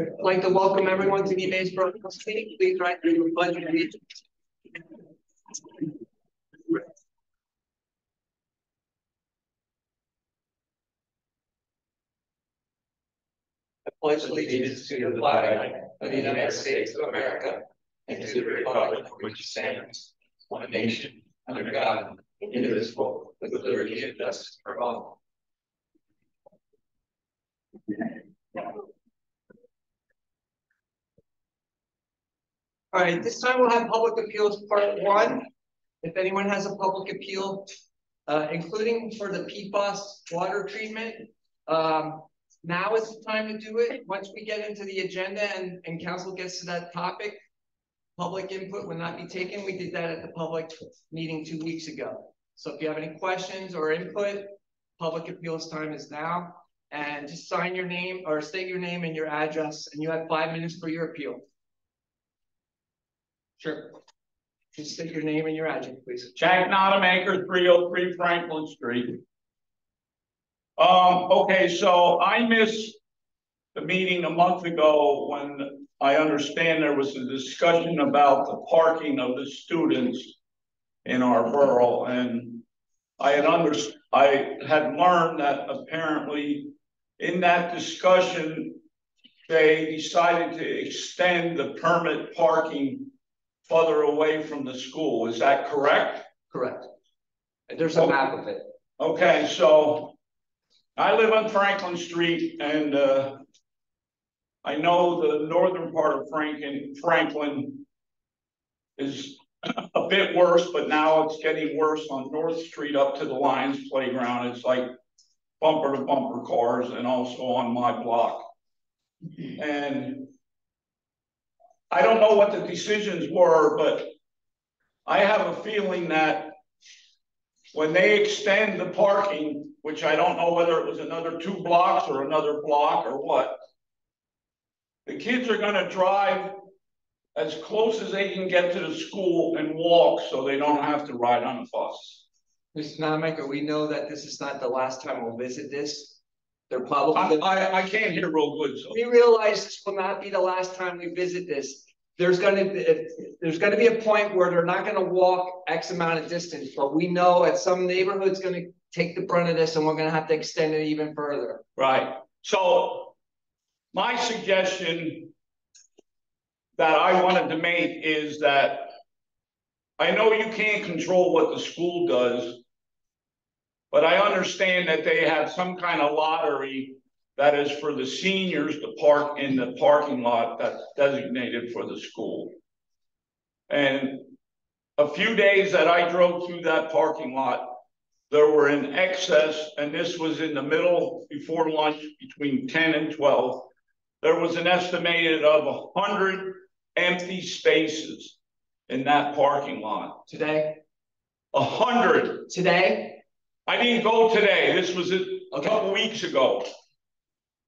I'd like to welcome everyone to the Baysboro City. Please rise for the pledge of allegiance. I pledge allegiance to the flag of the United States of America and to the republic for which it stands, one nation, under God, indivisible, with liberty and justice for all. All right, this time we'll have public appeals part 1. If anyone has a public appeal, including for the PFAS water treatment, now is the time to do it. Once we get into the agenda and council gets to that topic, public input will not be taken. We did that at the public meeting 2 weeks ago. So if you have any questions or input, public appeals time is now. And just sign your name or state your name and your address, and you have 5 minutes for your appeal. Sure. Just state your name and your address, please. Jack Notamaker, 303 Franklin Street. Okay, so I missed the meeting a month ago when I understand there was a discussion about the parking of the students in our borough, and I had learned that apparently in that discussion they decided to extend the permit parking further away from the school. Is that correct? Correct. And there's a map of it. Okay, so I live on Franklin Street, and I know the northern part of Franklin is a bit worse, but now it's getting worse on North Street up to the Lions Playground. It's like bumper to bumper cars, and also on my block. And I don't know what the decisions were, but I have a feeling that when they extend the parking, which I don't know whether it was another 2 blocks or another block or what, the kids are going to drive as close as they can get to the school and walk so they don't have to ride on a bus. Mr. Notamaker, we know that this is not the last time we'll visit this. They're probably. I can't hear real good. So. We realize this will not be the last time we visit this. There's going to be a point where they're not going to walk X amount of distance, but we know at some neighborhood's going to take the brunt of this, and we're going to have to extend it even further. Right. So my suggestion that I wanted to make is that I know you can't control what the school does, but I understand that they have some kind of lottery that is for the seniors to park in the parking lot that's designated for the school. And a few days that I drove through that parking lot, there were in excess, and this was in the middle before lunch between 10 and 12, there was an estimated of 100 empty spaces in that parking lot. Today? 100. Today? I didn't go today. This was a couple weeks ago.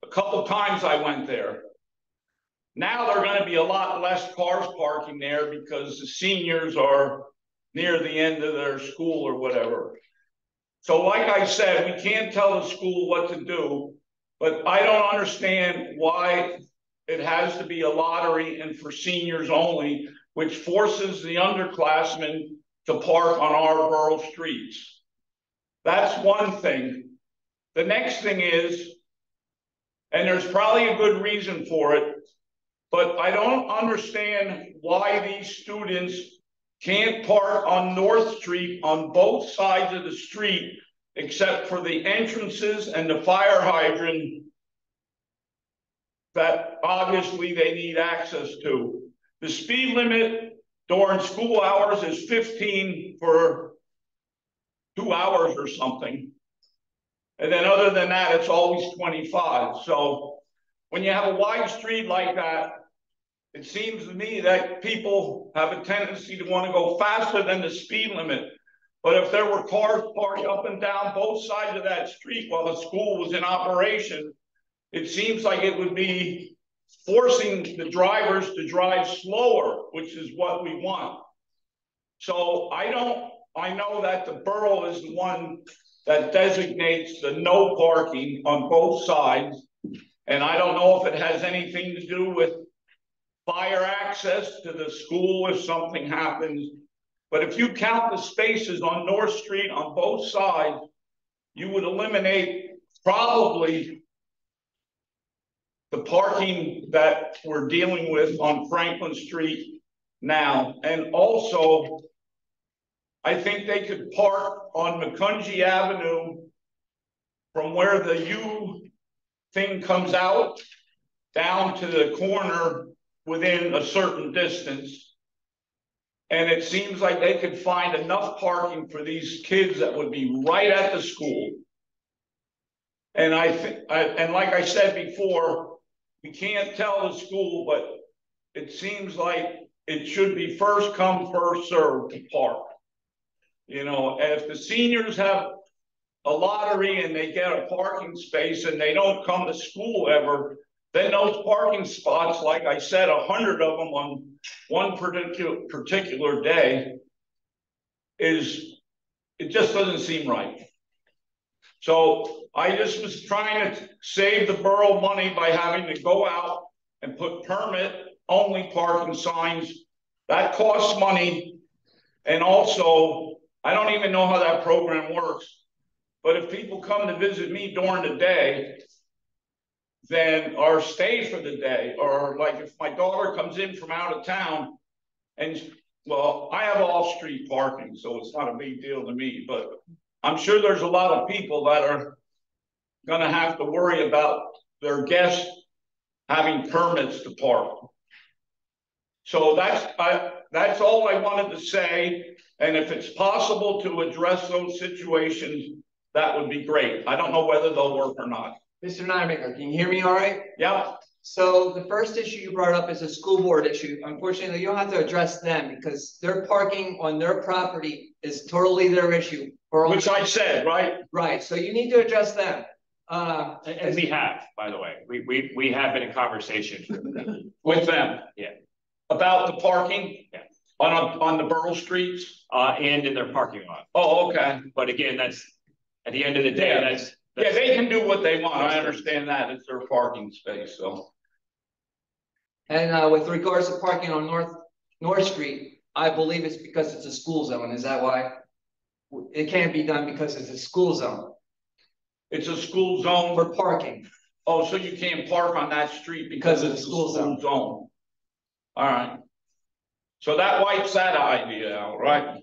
A couple times I went there. Now there are going to be a lot less cars parking there because the seniors are near the end of their school or whatever. So like I said, we can't tell the school what to do, but I don't understand why it has to be a lottery and for seniors only, which forces the underclassmen to park on our borough streets. That's one thing. The next thing is, and there's probably a good reason for it, but I don't understand why these students can't park on North Street on both sides of the street, except for the entrances and the fire hydrant that obviously they need access to. The speed limit during school hours is 15 for 2 hours or something. And then other than that, it's always 25. So when you have a wide street like that, it seems to me that people have a tendency to want to go faster than the speed limit. But if there were cars parked up and down both sides of that street while the school was in operation, it seems like it would be forcing the drivers to drive slower, which is what we want. So I know that the borough is the one that designates the no parking on both sides. And I don't know if it has anything to do with fire access to the school if something happens. But if you count the spaces on North Street on both sides, you would eliminate probably the parking that we're dealing with on Franklin Street now. And also, I think they could park on Macungie Avenue from where the U thing comes out down to the corner within a certain distance. And it seems like they could find enough parking for these kids that would be right at the school. And I think, and like I said before, we can't tell the school, but it seems like it should be first come, first served to park. You know, if the seniors have a lottery and they get a parking space and they don't come to school ever, then those parking spots, like I said, 100 of them on one particular day, it just doesn't seem right. So I just was trying to save the borough money by having to go out and put permit-only parking signs. That costs money. And also, I don't even know how that program works. But if people come to visit me during the day, then, or stay for the day, or like if my daughter comes in from out of town, and well, I have off-street parking, so it's not a big deal to me, but I'm sure there's a lot of people that are gonna have to worry about their guests having permits to park. So that's all I wanted to say. And if it's possible to address those situations, that would be great. I don't know whether they'll work or not. Mr. Nymaker, can you hear me all right? Yeah. So the first issue you brought up is a school board issue. Unfortunately, you'll have to address them because their parking on their property is totally their issue. Which I said, right? Right, so you need to address them. And we have, by the way, we have been in conversation With them. Yeah. About the parking? Yeah. On the borough streets? And in their parking lot. Oh, okay. But again, that's, at the end of the day, Yeah. that's Yeah, they can do what they want. I understand that. It's their parking space, so. And with regards to parking on North Street, I believe it's because it's a school zone. Is that why? It can't be done because it's a school zone. It's a school zone For parking. Oh, so you can't park on that street because it's a school zone. All right. So that wipes that idea out, right?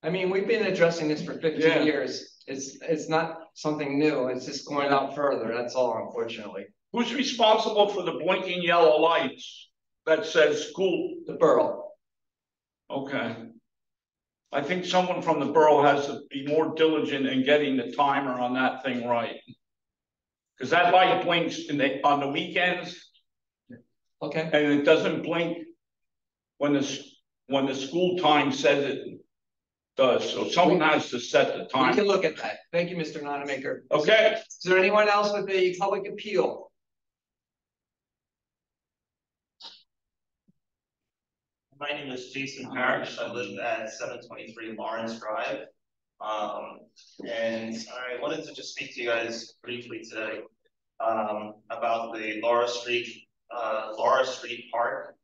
I mean, we've been addressing this for 15 years. It's not something new. It's just going out further. That's all, unfortunately. Who's responsible for the blinking yellow lights that says school? The borough. Okay. I think someone from the borough has to be more diligent in getting the timer on that thing right. Because that light blinks on the weekends. Okay. And it doesn't blink when the school time says it does. So someone has to set the time. We can look at that. Thank you, Mr. Nonamaker. Okay. Is there anyone else with a public appeal? My name is Jason Parrish. I live at 723 Lawrence Drive. And I wanted to just speak to you guys briefly today about the Laura Street Park.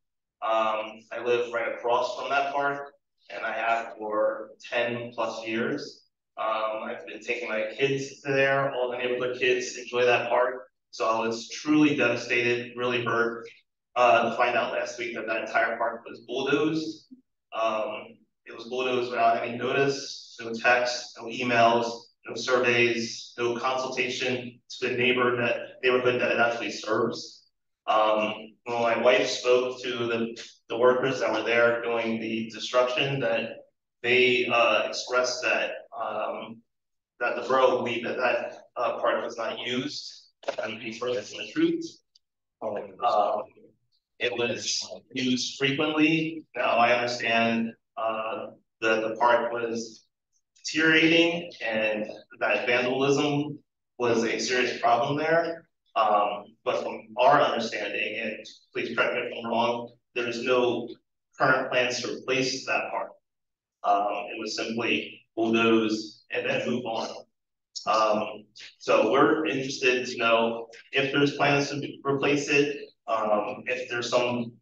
I live right across from that park, and I have for 10 plus years. I've been taking my kids there. All the neighborhood kids enjoy that park. So I was truly devastated, really hurt to find out last week that that entire park was bulldozed. It was bulldozed without any notice, no text, no emails, no surveys, no consultation to the neighborhood that it actually serves. When my wife spoke to the workers that were there doing the destruction, that they expressed that that the borough believed that park was not used. And be further from the truth. It was used frequently. Now I understand that the park was deteriorating and that vandalism was a serious problem there. But from our understanding, and please correct me if I'm wrong, there's no current plans to replace that park. It was simply bulldoze and then move on. So we're interested to know if there's plans to replace it, if there's some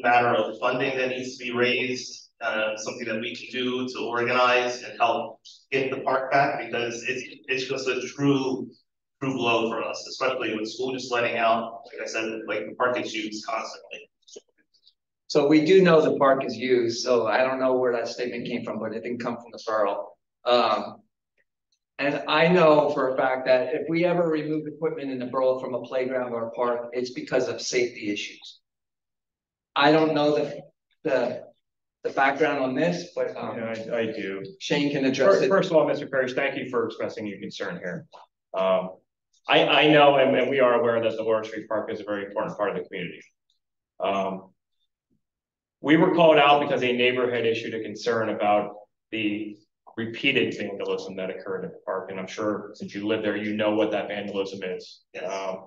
matter of funding that needs to be raised, something that we can do to organize and help get the park back, because it's just a true blow for us, especially with school just letting out. Like I said, like the park is used constantly. So we do know the park is used, so I don't know where that statement came from, but it didn't come from the borough. And I know for a fact that if we ever remove equipment in the borough from a playground or a park, it's because of safety issues. I don't know the background on this, but Yeah, I do. Shane can address it. First of all, Mr. Parrish, thank you for expressing your concern here. I know, and we are aware that the Laura Street Park is a very important part of the community. We were called out because a neighbor had issued a concern about the repeated vandalism that occurred at the park, and I'm sure since you live there, you know what that vandalism is. Yes.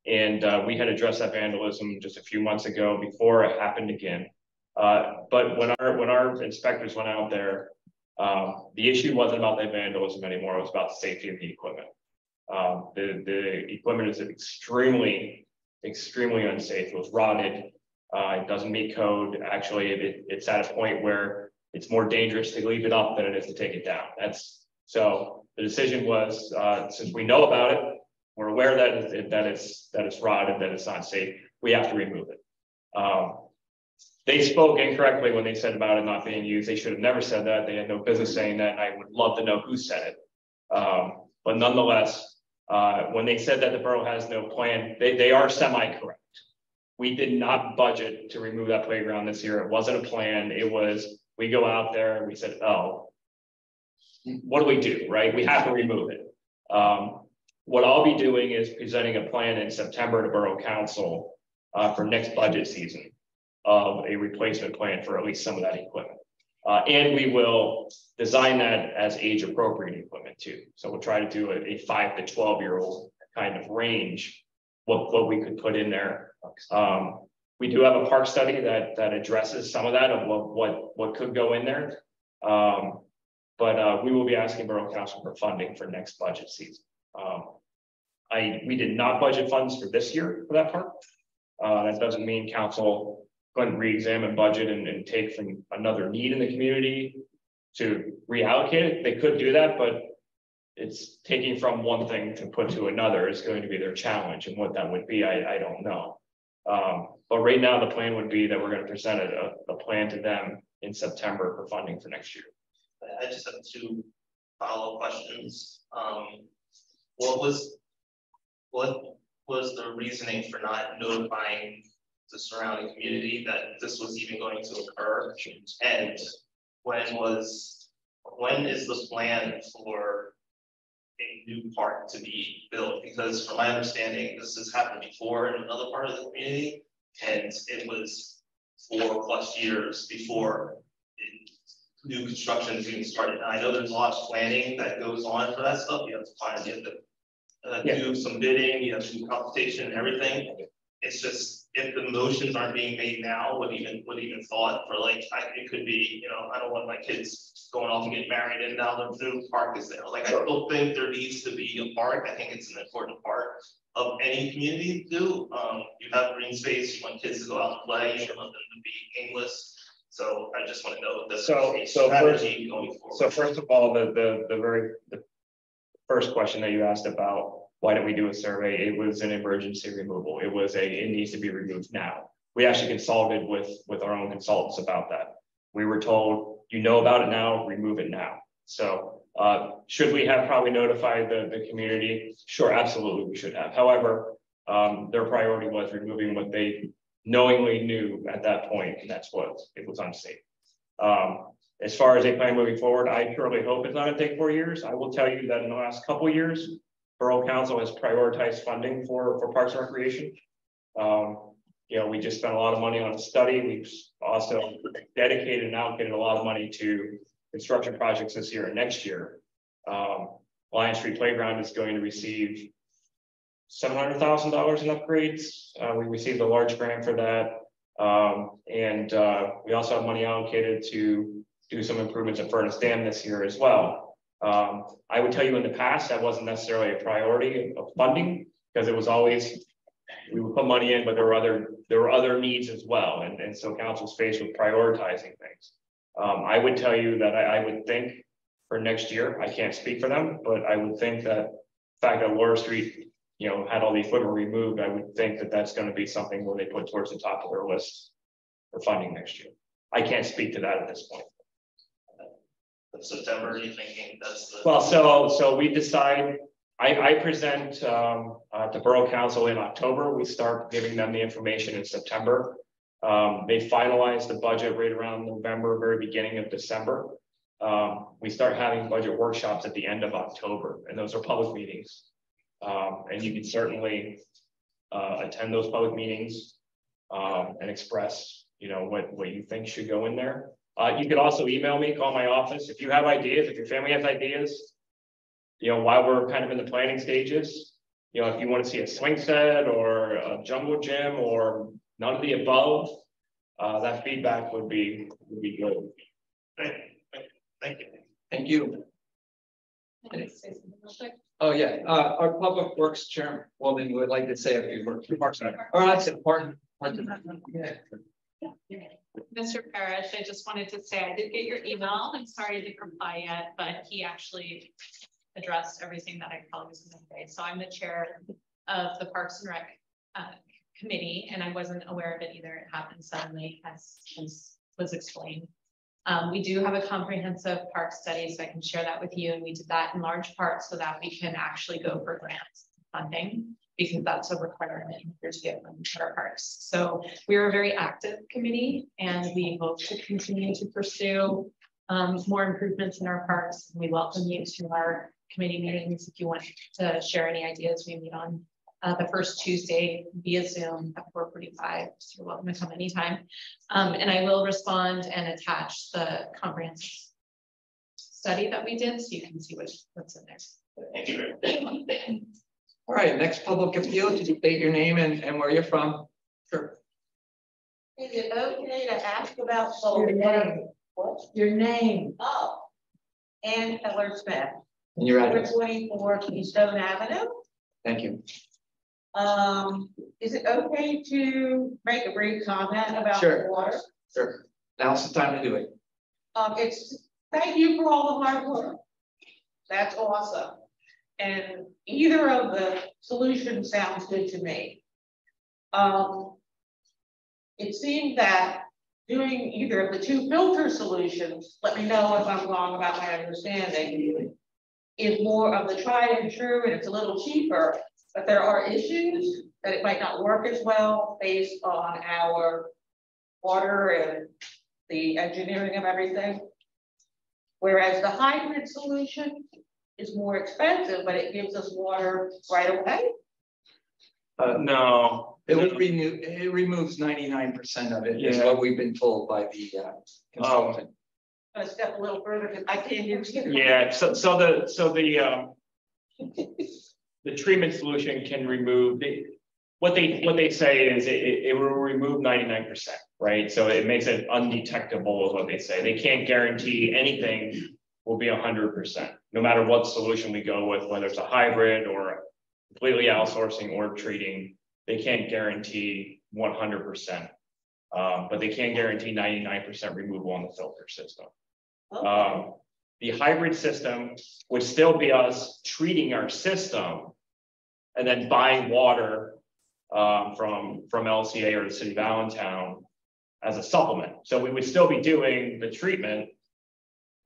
We had addressed that vandalism just a few months ago before it happened again. But when our inspectors went out there, the issue wasn't about the vandalism anymore. It was about the safety of the equipment. The equipment is extremely unsafe. It was rotted. It doesn't meet code. Actually, it's at a point where it's more dangerous to leave it up than it is to take it down. So the decision was, since we know about it, we're aware that it's rotted, that it's not safe, we have to remove it. They spoke incorrectly when they said about it not being used. They should have never said that. They had no business saying that. I would love to know who said it. But nonetheless, when they said that the borough has no plan, they are semi-correct. We did not budget to remove that playground this year. It wasn't a plan. It was, we go out there and we said, oh, what do we do, right? We have to remove it. What I'll be doing is presenting a plan in September to Borough Council for next budget season of a replacement plan for at least some of that equipment. And we will design that as age appropriate equipment too. So we'll try to do a 5 to 12-year-old kind of range, what we could put in there. We do have a park study that addresses some of that, of what could go in there. But we will be asking Borough Council for funding for next budget season. We did not budget funds for this year for that park. That doesn't mean council couldn't re-examine budget and take from another need in the community to reallocate it. They could do that, but it's taking from one thing to put to another is going to be their challenge, and what that would be, I don't know. But right now the plan would be that we're going to present a plan to them in September for funding for next year. I just have 2 follow-up questions. What was the reasoning for not notifying the surrounding community that this was even going to occur? And when is the plan for a new park to be built? Because from my understanding, this has happened before in another part of the community, and it was 4+ years before new construction is even started. Now, I know there's a lot of planning that goes on for that stuff. You have to plan, you have to do some bidding, you have to do compensation and everything. It's just, if the motions aren't being made now, what even thought for, like, it could be, you know, I don't want my kids going off and getting married and now the new park is there. Like, I still think there needs to be a park. I think it's an important part of any community to do. You have green space, you want kids to go out and play, you don't want them to be aimless. So I just want to know the strategy going forward. So first of all, the first question that you asked about why did we do a survey, it was an emergency removal. It was it needs to be removed now. We actually consulted with our own consultants about that. We were told, you know about it now, remove it now. So should we have probably notified the community? Sure, absolutely we should have. However, their priority was removing what they knowingly knew at that point, and that's what it was unsafe. As far as a plan moving forward, I surely hope it's not going to take 4 years. I will tell you that in the last couple of years, Borough Council has prioritized funding for Parks and Recreation. You know, we just spent a lot of money on a study. We've also dedicated and allocated a lot of money to construction projects this year and next year. Lion Street Playground is going to receive $700,000 in upgrades. We received a large grant for that. We also have money allocated to do some improvements at Furnace Dam this year as well. I would tell you in the past, that wasn't necessarily a priority of funding, because it was always, we would put money in, but there were other needs as well. And so council's faced with prioritizing things. I would tell you that I would think for next year, I can't speak for them, but I would think that the fact that Laura Street, you know, had all the equipment removed, I would think that that's going to be something where they put towards the top of their list for funding next year. I can't speak to that at this point. September, are you thinking that's the? Well, so we decide, I present to Borough Council in October. We start giving them the information in September. They finalize the budget right around November, very beginning of December. We start having budget workshops at the end of October, and those are public meetings. And you can certainly attend those public meetings and express, you know, what you think should go in there. You could also email me, call my office if you have ideas, if your family has ideas. You know, while we're kind of in the planning stages, you know, if you want to see a swing set or a jungle gym or none of the above, that feedback would be good. Thank you. Thank you. Oh, yeah, our Public Works Chairwoman would like to say a few words. Or that's important. Yeah. Mr. Parrish, I just wanted to say I did get your email. I'm sorry I didn't reply yet, but he actually addressed everything that I probably was going to say. So I'm the chair of the Parks and Rec committee, and I wasn't aware of it either. It happened suddenly, as was explained. We do have a comprehensive park study, so I can share that with you. And we did that in large part so that we can actually go for grants funding, because that's a requirement here to get money for our parks. So we're a very active committee, and we hope to continue to pursue more improvements in our parks. We welcome you to our committee meetings. If you want to share any ideas, we meet on the first Tuesday via Zoom at 4:45. So you're welcome to come anytime. And I will respond and attach the comprehensive study that we did, so you can see what's in there. Thank you very much. All right, next public appeal, to state your name and where you're from. Sure. Is it okay to ask about solar? Your name. What? Your name. Oh. Ann Keller Smith. And your address. 24 Keystone Avenue. Thank you. Is it okay to make a brief comment about Sure. water? Sure. Now's the time to do it. Thank you for all the hard work. That's awesome. And either of the solutions sounds good to me. It seemed that doing either of the two filter solutions, let me know if I'm wrong about my understanding, is more of the tried and true, and it's a little cheaper, but there are issues that it might not work as well based on our water and the engineering of everything. Whereas the hybrid solution is more expensive, but it gives us water right away. No. It removes 99% of it, is what we've been told by the consultant. I'm gonna step a little further because I can't hear you. Yeah, so the treatment solution can remove what they say is it will remove 99%, right? So it makes it undetectable, is what they say. They can't guarantee anything will be 100%, no matter what solution we go with, whether it's a hybrid or completely outsourcing or treating. They can't guarantee 100%, but they can guarantee 99% removal on the filter system. Okay. The hybrid system would still be us treating our system and then buying water from LCA or the city of Allentown as a supplement. So we would still be doing the treatment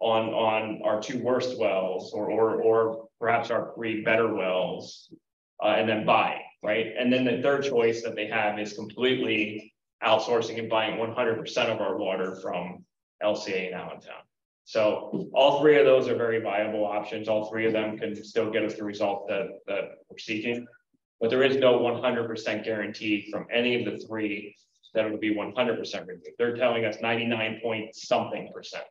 on our two worst wells or perhaps our 3 better wells and then buying, right? And then the third choice that they have is completely outsourcing and buying 100% of our water from LCA in Allentown. So all 3 of those are very viable options. All 3 of them can still get us the result that we're seeking, but there is no 100% guarantee from any of the 3 that it will be 100% removed. They're telling us 99-point-something%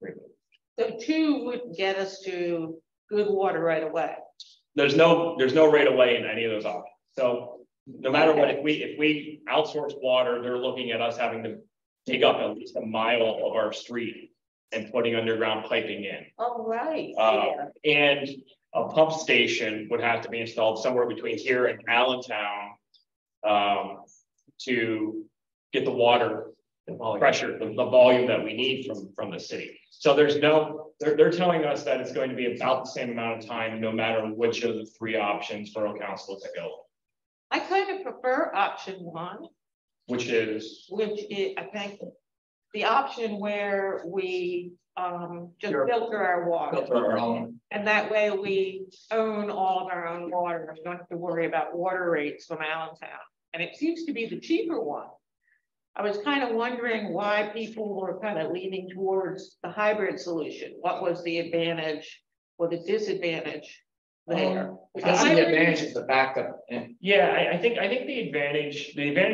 removed. So 2 wouldn't get us to good water right away. There's no right away in any of those options. So no matter what, if we outsource water, they're looking at us having to dig up at least a mile of our street and putting underground piping in. Oh, right. And a pump station would have to be installed somewhere between here and Allentown to get the water pressure, the volume that we need from the city. So there's no, they're telling us that it's going to be about the same amount of time, no matter which of the three options Borough Council is available. I kind of prefer option one, Which is, I think, the option where we just filter our water. Filter our own. And that way we own all of our own water. We don't have to worry about water rates from Allentown. And it seems to be the cheaper one. I was kind of wondering why people were kind of leaning towards the hybrid solution. What was the advantage or the disadvantage there? Because the advantage is the backup. yeah, I think the advantage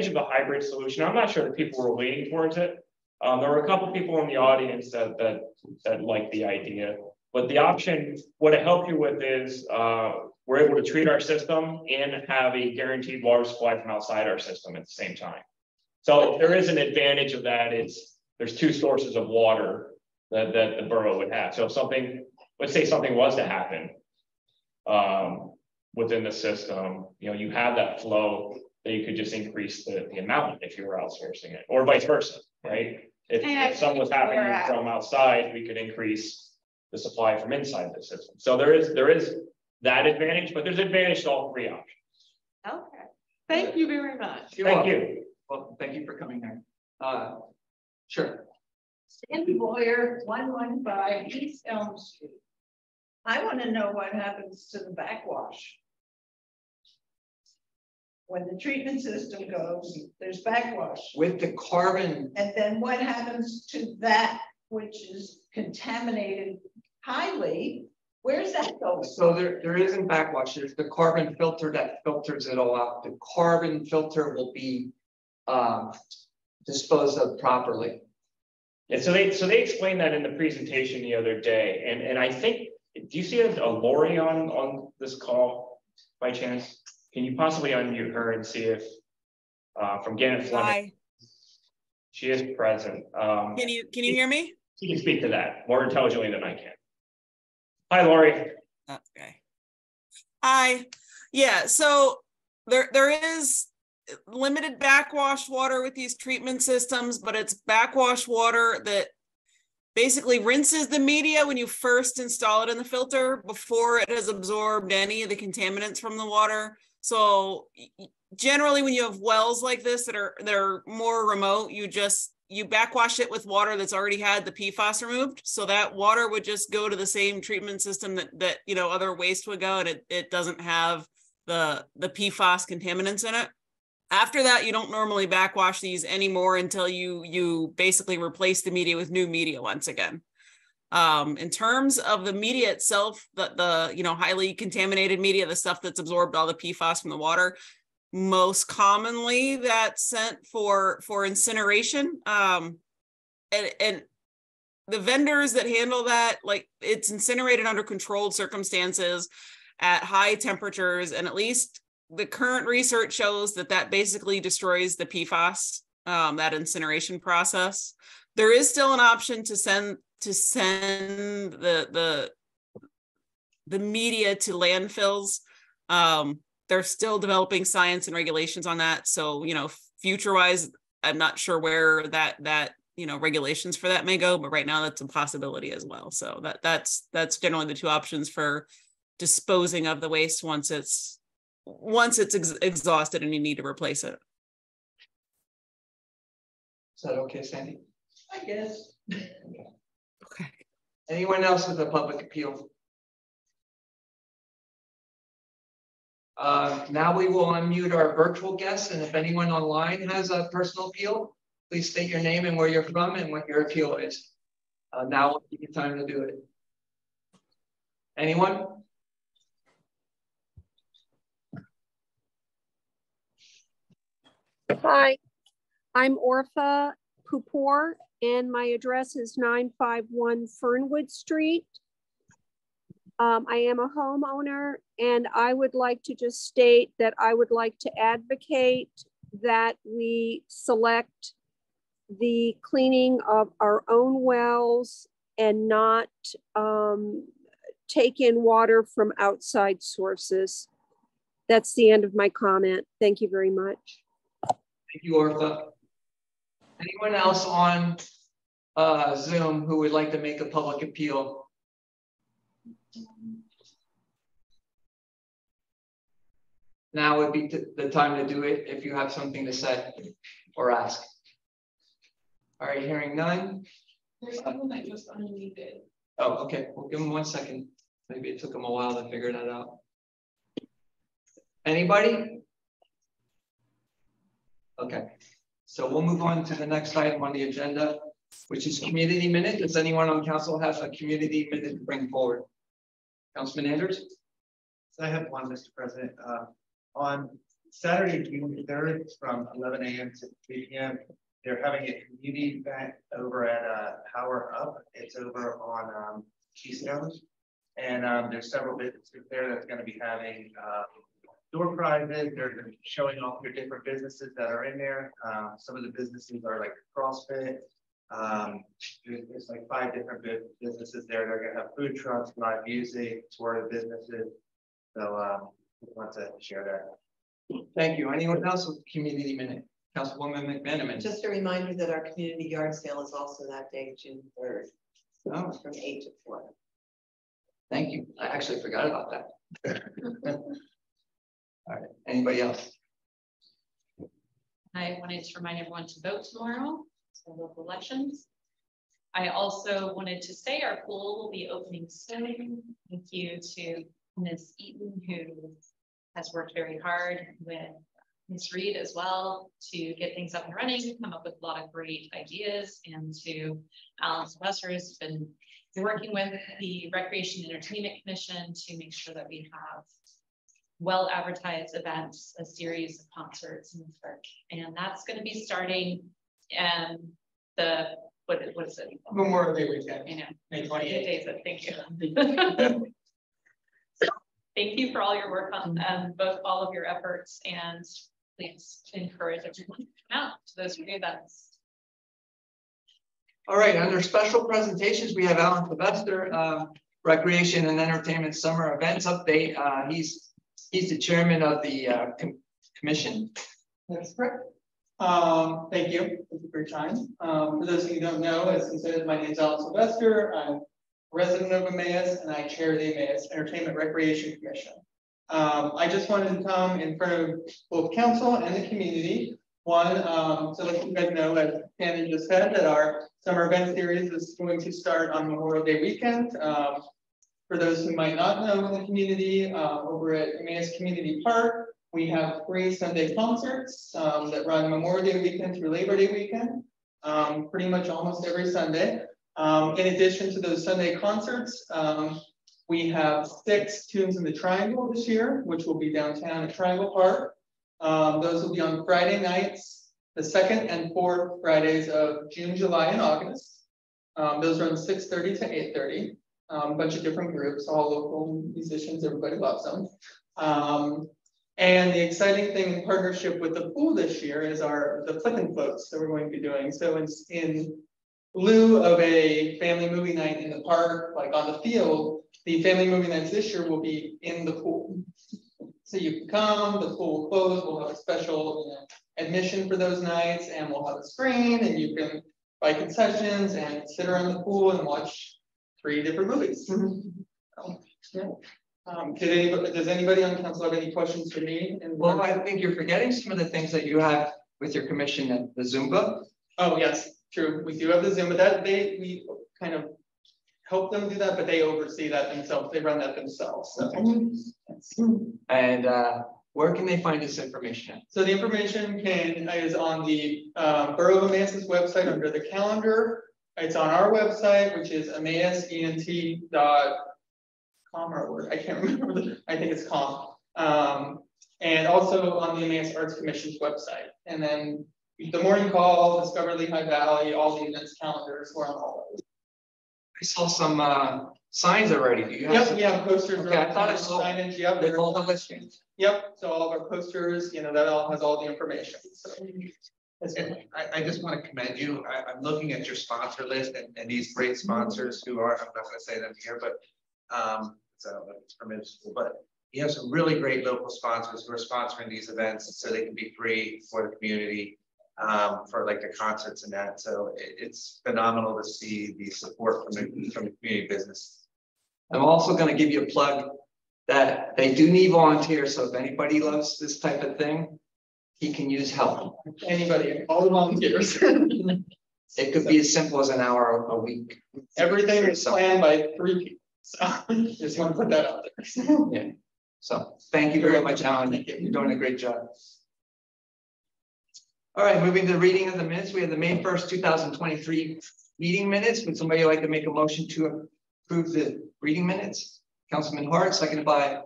of the hybrid solution, I'm not sure that people were leaning towards it. There were a couple people in the audience that liked the idea, but the option, what it helped you with is we're able to treat our system and have a guaranteed water supply from outside our system at the same time. So there is an advantage of that. There's two sources of water that the borough would have. So if something, let's say something was to happen within the system, you know, you have that flow that you could just increase the amount if you were outsourcing it, or vice versa, right? If something was happening from outside, we could increase the supply from inside the system. So there is that advantage, but there's advantage to all three options. Okay, thank you very much. Thank you. Well, thank you for coming here. Sure. Sandy Boyer, 115 East Elm Street. I want to know what happens to the backwash. When the treatment system goes, there's backwash. With the carbon. And then what happens to that which is contaminated highly? Where's that going? So there isn't backwash. There's the carbon filter that filters it all out. The carbon filter will be disposed of properly. Yeah, so they explained that in the presentation the other day, and I think, do you see a Lori on this call by chance? Can you possibly unmute her and see if from Gannett Fleming? Hi. She is present. Can you hear me? She can speak to that more intelligently than I can. Hi, Lori. Okay. Hi. Yeah. So there is limited backwash water with these treatment systems, but it's backwash water that basically rinses the media when you first install it in the filter before it has absorbed any of the contaminants from the water. So generally when you have wells like this that are more remote, you backwash it with water that's already had the PFAS removed. So that water would just go to the same treatment system that you know, other waste would go, and it doesn't have the PFAS contaminants in it. After that, you don't normally backwash these anymore until you basically replace the media with new media once again. In terms of the media itself, the you know, highly contaminated media, the stuff that's absorbed all the PFAS from the water, most commonly that's sent for incineration. And the vendors that handle that, like, it's incinerated under controlled circumstances at high temperatures, and at least the current research shows that basically destroys the PFAS, that incineration process. There is still an option to send the media to landfills. They're still developing science and regulations on that. So, you know, future-wise, I'm not sure where that you know, regulations for that may go, but right now that's a possibility as well. So that's generally the two options for disposing of the waste once it's exhausted and you need to replace it. Is that okay, Sandy? I guess. Okay. Anyone else with a public appeal? Now we will unmute our virtual guests, and if anyone online has a personal appeal, please state your name and where you're from and what your appeal is. Now will be the time to do it. Anyone? Hi, I'm Orpha Pupor, and my address is 951 Fernwood Street. I am a homeowner, and I would like to just state that I would like to advocate that we select the cleaning of our own wells and not take in water from outside sources. That's the end of my comment. Thank you very much. Thank you, Orpha. Anyone else on Zoom who would like to make a public appeal? Now would be the time to do it if you have something to say or ask. All right, hearing none. There's someone that just unmuted. Oh, okay. We'll give them 1 second. Maybe it took them a while to figure that out. Anybody? Okay. So we'll move on to the next item on the agenda, which is community minute. Does anyone on council have a community minute to bring forward? Councilman Andrews? So I have one, Mr. President. On Saturday, June 3rd, from 11 a.m. to 3 p.m., they're having a community event over at Power Up. It's over on Keystones. And there's several businesses there that's going to be having door prizes. They're showing off their different businesses that are in there. Some of the businesses are like CrossFit. There's like 5 different businesses there. They're going to have food trucks, live music, tour of businesses. So I want to share that. Thank you. Anyone else with community minute? Councilwoman McManaman. Just a reminder that our community yard sale is also that day, June 3rd. Oh, from 8 to 4. Thank you. I actually forgot about that. All right. Anybody else? I wanted to remind everyone to vote tomorrow, so local elections. I also wanted to say our pool will be opening soon. Thank you to Ms. Eaton, who has worked very hard with Ms. Reed as well to get things up and running, come up with a lot of great ideas, and to Alan Sylvester, who's been working with the Recreation and Entertainment Commission to make sure that we have well advertised events, a series of concerts in the park. And that's going to be starting the what is it? Memorial Day weekend. You know, May 28th. days. Thank you. Thank you for all your work on both all of your efforts, and please encourage everyone to come out to those free events. All right, under special presentations, we have Alan Sylvester, Recreation and Entertainment Summer Events Update. He's the chairman of the commission. That's correct. Thank you. Thank you for your time. For those of you who don't know, as I said, my name is Alan Sylvester. I'm a resident of Emmaus, and I chair the Emmaus Entertainment Recreation Commission. I just wanted to come in front of both council and the community. One, to let you guys know, as Shannon just said, that our summer event series is going to start on Memorial Day weekend. For those who might not know in the community, over at Emmaus Community Park, we have free Sunday concerts that run Memorial Day weekend through Labor Day weekend, pretty much almost every Sunday. In addition to those Sunday concerts, we have 6 Tunes in the Triangle this year, which will be downtown at Triangle Park. Those will be on Friday nights, the 2nd and 4th Fridays of June, July, and August. Those run 6:30 to 8:30. A bunch of different groups, all local musicians, everybody loves them. And the exciting thing in partnership with the pool this year is the flip and floats that we're going to be doing. So in lieu of a family movie night in the park, like on the field, the family movie nights this year will be in the pool. So you can come, the pool will close, we'll have a special admission for those nights, and we'll have a screen, and you can buy concessions and sit around the pool and watch 3 different movies. Yeah. Does anybody on council have any questions for me? Well, I think you're forgetting some of the things that you have with your commission at the Zumba. Oh, yes, true. We do have the Zumba. We kind of help them do that, but they oversee that themselves. They run that themselves. So. And where can they find this information? So the information is on the Borough of Emmaus' website under the calendar. It's on our website, which is emmausent.com or I can't remember. I think it's com. And also on the Emmaus Arts Commission's website. And then the Morning Call, Discover Lehigh Valley, all the events calendars were on all those. I saw some signs already. Do you have some? Yeah, posters. Okay, I thought I saw signage. Yep, with all the listings. Yep. So all of our posters, that all has all the information. So I just want to commend you. I'm looking at your sponsor list and these great sponsors who are, I'm not going to say them here, but so I don't know if it's permitted, but you have some really great local sponsors who are sponsoring these events so they can be free for the community, for like the concerts and that. So it's phenomenal to see the support from the community business. I'm also going to give you a plug that they do need volunteers. So if anybody loves this type of thing, he can use help. Anybody, all the volunteers. It could be as simple as an hour a week. Everything is planned by 3 people. So just want to put that out there. Yeah. So thank you very much, Alan. You're doing a great job. All right, moving to the reading of the minutes. We have the May 1st, 2023 meeting minutes. Would somebody like to make a motion to approve the reading minutes? Councilman Hart, seconded by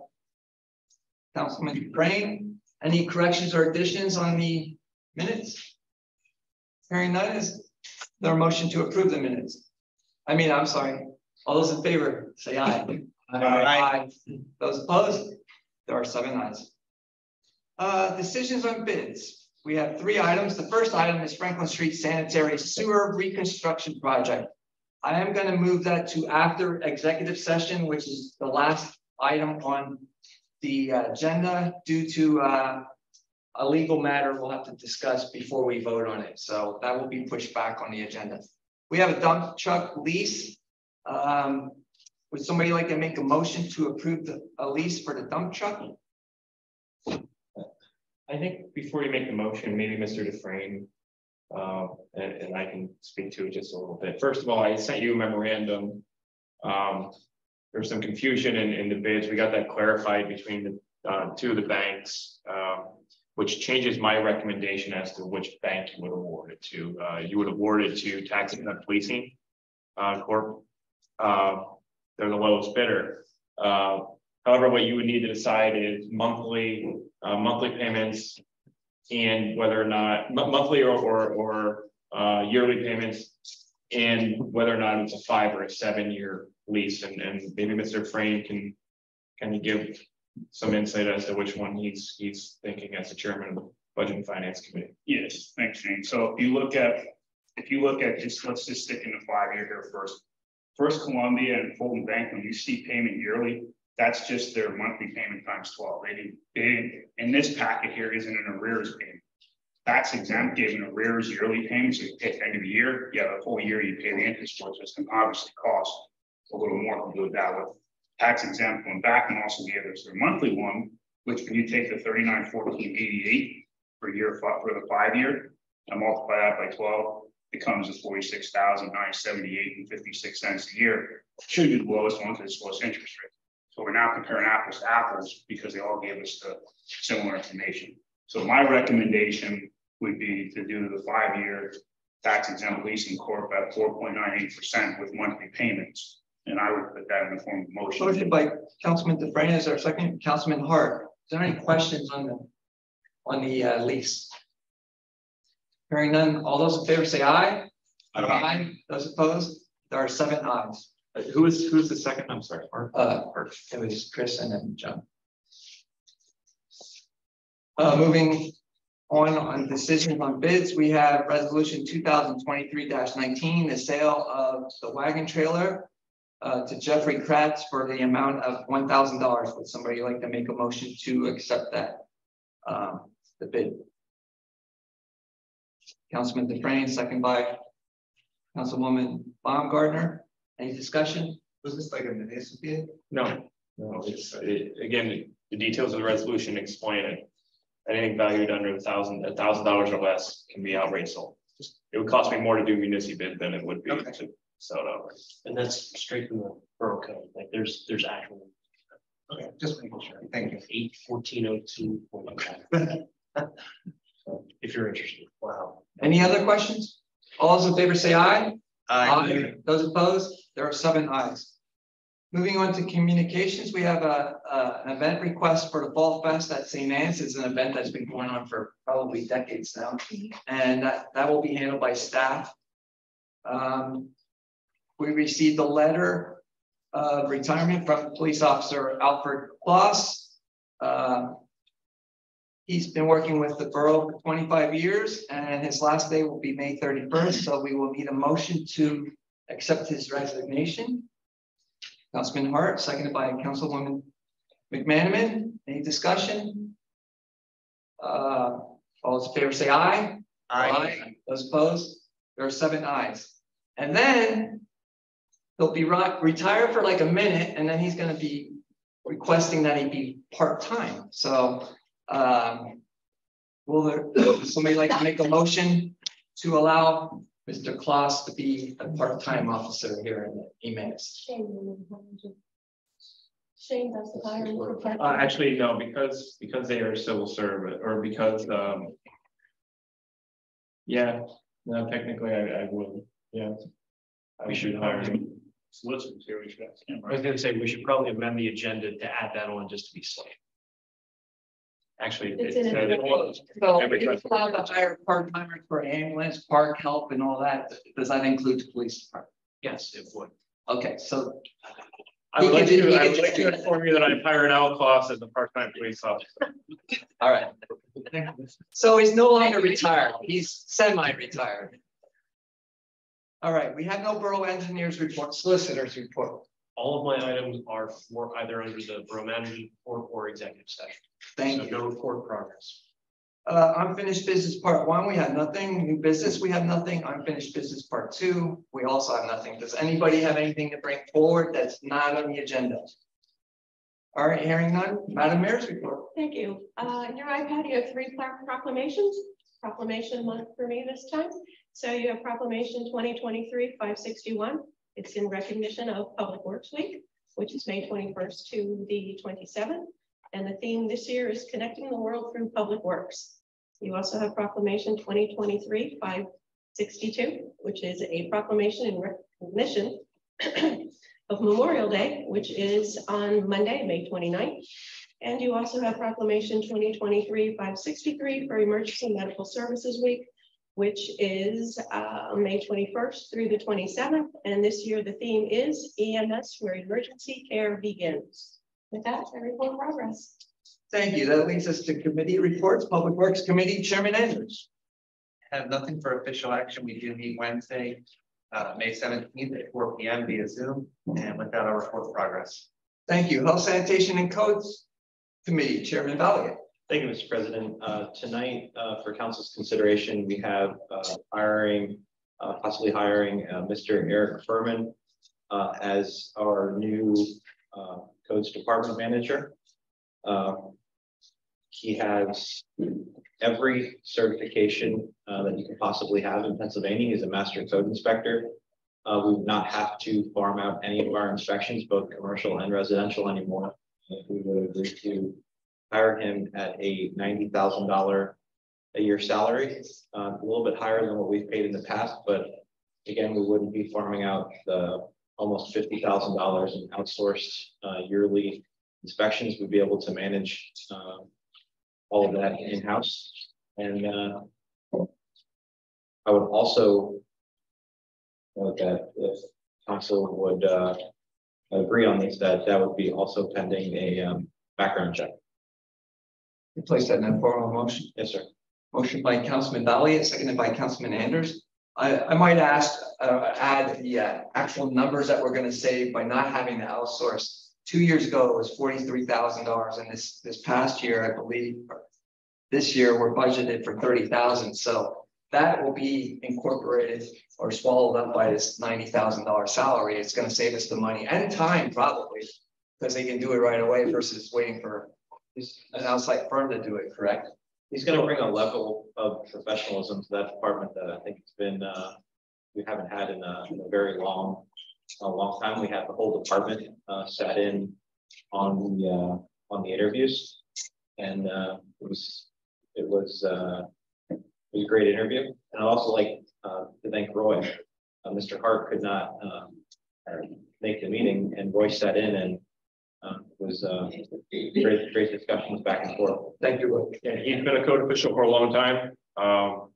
Councilman Crane. Any corrections or additions on the minutes? Hearing none, is there a motion to approve the minutes? I'm sorry. All those in favor, say aye. Aye. Those opposed? There are 7 ayes. Decisions on bids. We have 3 items. The first item is Franklin Street Sanitary Sewer Reconstruction Project. I am going to move that to after executive session, which is the last item on the agenda, due to a legal matter we'll have to discuss before we vote on it. So that will be pushed back on the agenda. We have a dump truck lease. Would somebody like to make a motion to approve a lease for the dump truck? I think before you make the motion, maybe Mr. Dufresne, and I can speak to it just a little bit. First of all, I sent you a memorandum. There's some confusion in the bids. We got that clarified between the 2 of the banks, which changes my recommendation as to which bank you would award it to. You would award it to Tax Exempt Leasing Corp. They're the lowest bidder. However, what you would need to decide is monthly payments, and whether or not monthly or yearly payments, and whether or not it's a 5 or a 7 year lease. And maybe Mr. Frame can kind of give some insight as to which one he's thinking as the chairman of the Budget and Finance Committee. Yes, thanks, Shane. So if you look at just, let's just stick in the 5 year here first. First Columbia and Fulton Bank, when you see payment yearly, that's just their monthly payment times 12. They in this packet here isn't an arrears payment. Tax Exempt gave an arrears yearly payment, so you pay at the end of the year. Yeah, the whole year you pay the interest for it, so it's going to obviously cost a little more to do it that way. Tax Exempt went back and also gave us their monthly one, which when you take the $39,1488 per year for the 5 year and multiply that by 12, it comes to $46,978.56 a year. Should be the lowest one because it's the lowest interest rate. So we're now comparing apples to apples because they all gave us the similar information. So my recommendation would be to do the 5 year Tax Exempt Leasing Corp at 4.98% with monthly payments. And I would put that in the form of motion. Motion by Councilman Dufresne. Is our second? Councilman Hart. Is there any questions on the lease? Hearing none, all those in favor say aye. Aye. Those opposed? There are 7 ayes. Who's the second? I'm sorry. It was Chris and then John. Moving on decisions on bids, we have resolution 2023-19, the sale of the wagon trailer to Jeffrey Kratz for the amount of $1,000. Would somebody like to make a motion to accept that, the bid? Councilman Dufresne, second by Councilwoman Baumgartner. Any discussion? Was this like a municipal bid? No, it's again, the details of the resolution explain it. Anything valued under $1,000 or less can be outright sold. It would cost me more to do municipal bid than it would be to sell it outright. And that's straight from the borough code. Like there's actual. Okay, just making sure. Thank you. 8-1402. If you're interested. Wow. Any other questions? All those in favor say aye. Aye. Those opposed? There are 7 ayes. Moving on to communications, we have an event request for the Fall Fest at St. Anne's. It's an event that's been going on for probably decades now, and that will be handled by staff. We received a letter of retirement from police officer Alfred Kloss. He's been working with the borough for 25 years and his last day will be May 31st. So we will need a motion to accept his resignation. Councilman Hart, seconded by Councilwoman McManaman. Any discussion? All those in favor say aye. Aye. Those opposed? There are 7 ayes. And then he'll be retired for like a minute and then he's going to be requesting that he be part-time. So will somebody like to make a motion to allow Mr. Klaus to be a part-time officer here in Emmaus? Shane does the hiring for part-time. Actually, no, because they are civil servant, or because yeah, no, technically I would, yeah. We should hire him. Solicitors here, we should ask him, I was right? gonna say, we should probably amend the agenda to add that on just to be safe. Actually, It's in it. So it's allowed to hire part-timers for ambulance, park help and all that. Does that include the police department? yes, it would. Okay, so I would like He can to do- inform you that I've hired Al Kloss as a part-time police officer. all right. So he's no longer retired. He's semi-retired. All right, we have no borough engineers report, solicitors report. All of my items are for either under the borough manager report or executive session. Thank So you. no report progress. Unfinished business part 1, we have nothing. New business, we have nothing. Unfinished business part 2, we also have nothing. Does anybody have anything to bring forward that's not on the agenda? All right, hearing none, Madam Mayor's report. Thank you. In your iPad, you have 3 proclamations. Proclamation month for me this time. So you have Proclamation 2023-561. It's in recognition of Public Works Week, which is May 21st to the 27th. And the theme this year is connecting the world through public works. You also have Proclamation 2023-562, which is a proclamation in recognition of Memorial Day, which is on Monday, May 29th. And you also have Proclamation 2023-563 for Emergency Medical Services Week, which is May 21st through the 27th. And this year the theme is EMS, where emergency care begins. With that, I report progress. Thank you. That leads us to committee reports. Public Works Committee, Chairman Andrews. Have nothing for official action. We do meet Wednesday, May 17th at 4 p.m. via Zoom, and with that, I'll report progress. Thank you. Health, Sanitation and Codes Committee, Chairman Valiant. Thank you, Mr. President. Tonight, for council's consideration, we have possibly hiring Mr. Eric Furman as our new Codes Department Manager. He has every certification that you can possibly have in Pennsylvania. He's a master code inspector. We would not have to farm out any of our inspections, both commercial and residential anymore. We would agree to hire him at a $90,000 a year salary, a little bit higher than what we've paid in the past, but again, we wouldn't be farming out the almost $50,000 in outsourced yearly inspections. We'd be able to manage all of that in-house. And I would also note that if council would agree on this, that would be also pending a background check. You place that in a formal motion? Yes, sir. Motion by Councilman Valiant, seconded by Councilman Anders. I might add the actual numbers that we're going to save by not having to outsource. 2 years ago, it was $43,000, and this past year, I believe, this year we're budgeted for $30,000. So that will be incorporated or swallowed up by this $90,000 salary. It's going to save us the money and time probably, because they can do it right away versus waiting for an outside firm to do it. Correct? He's going to bring a level of professionalism to that department that I think it's been we haven't had in a very long time. We had the whole department sat in on the interviews, and it was a great interview. And I'd also like to thank Roy. Mr. Hart could not make the meeting, and Roy sat in and was great discussions back and forth. Thank you, Roy. Yeah, he's been a code official for a long time,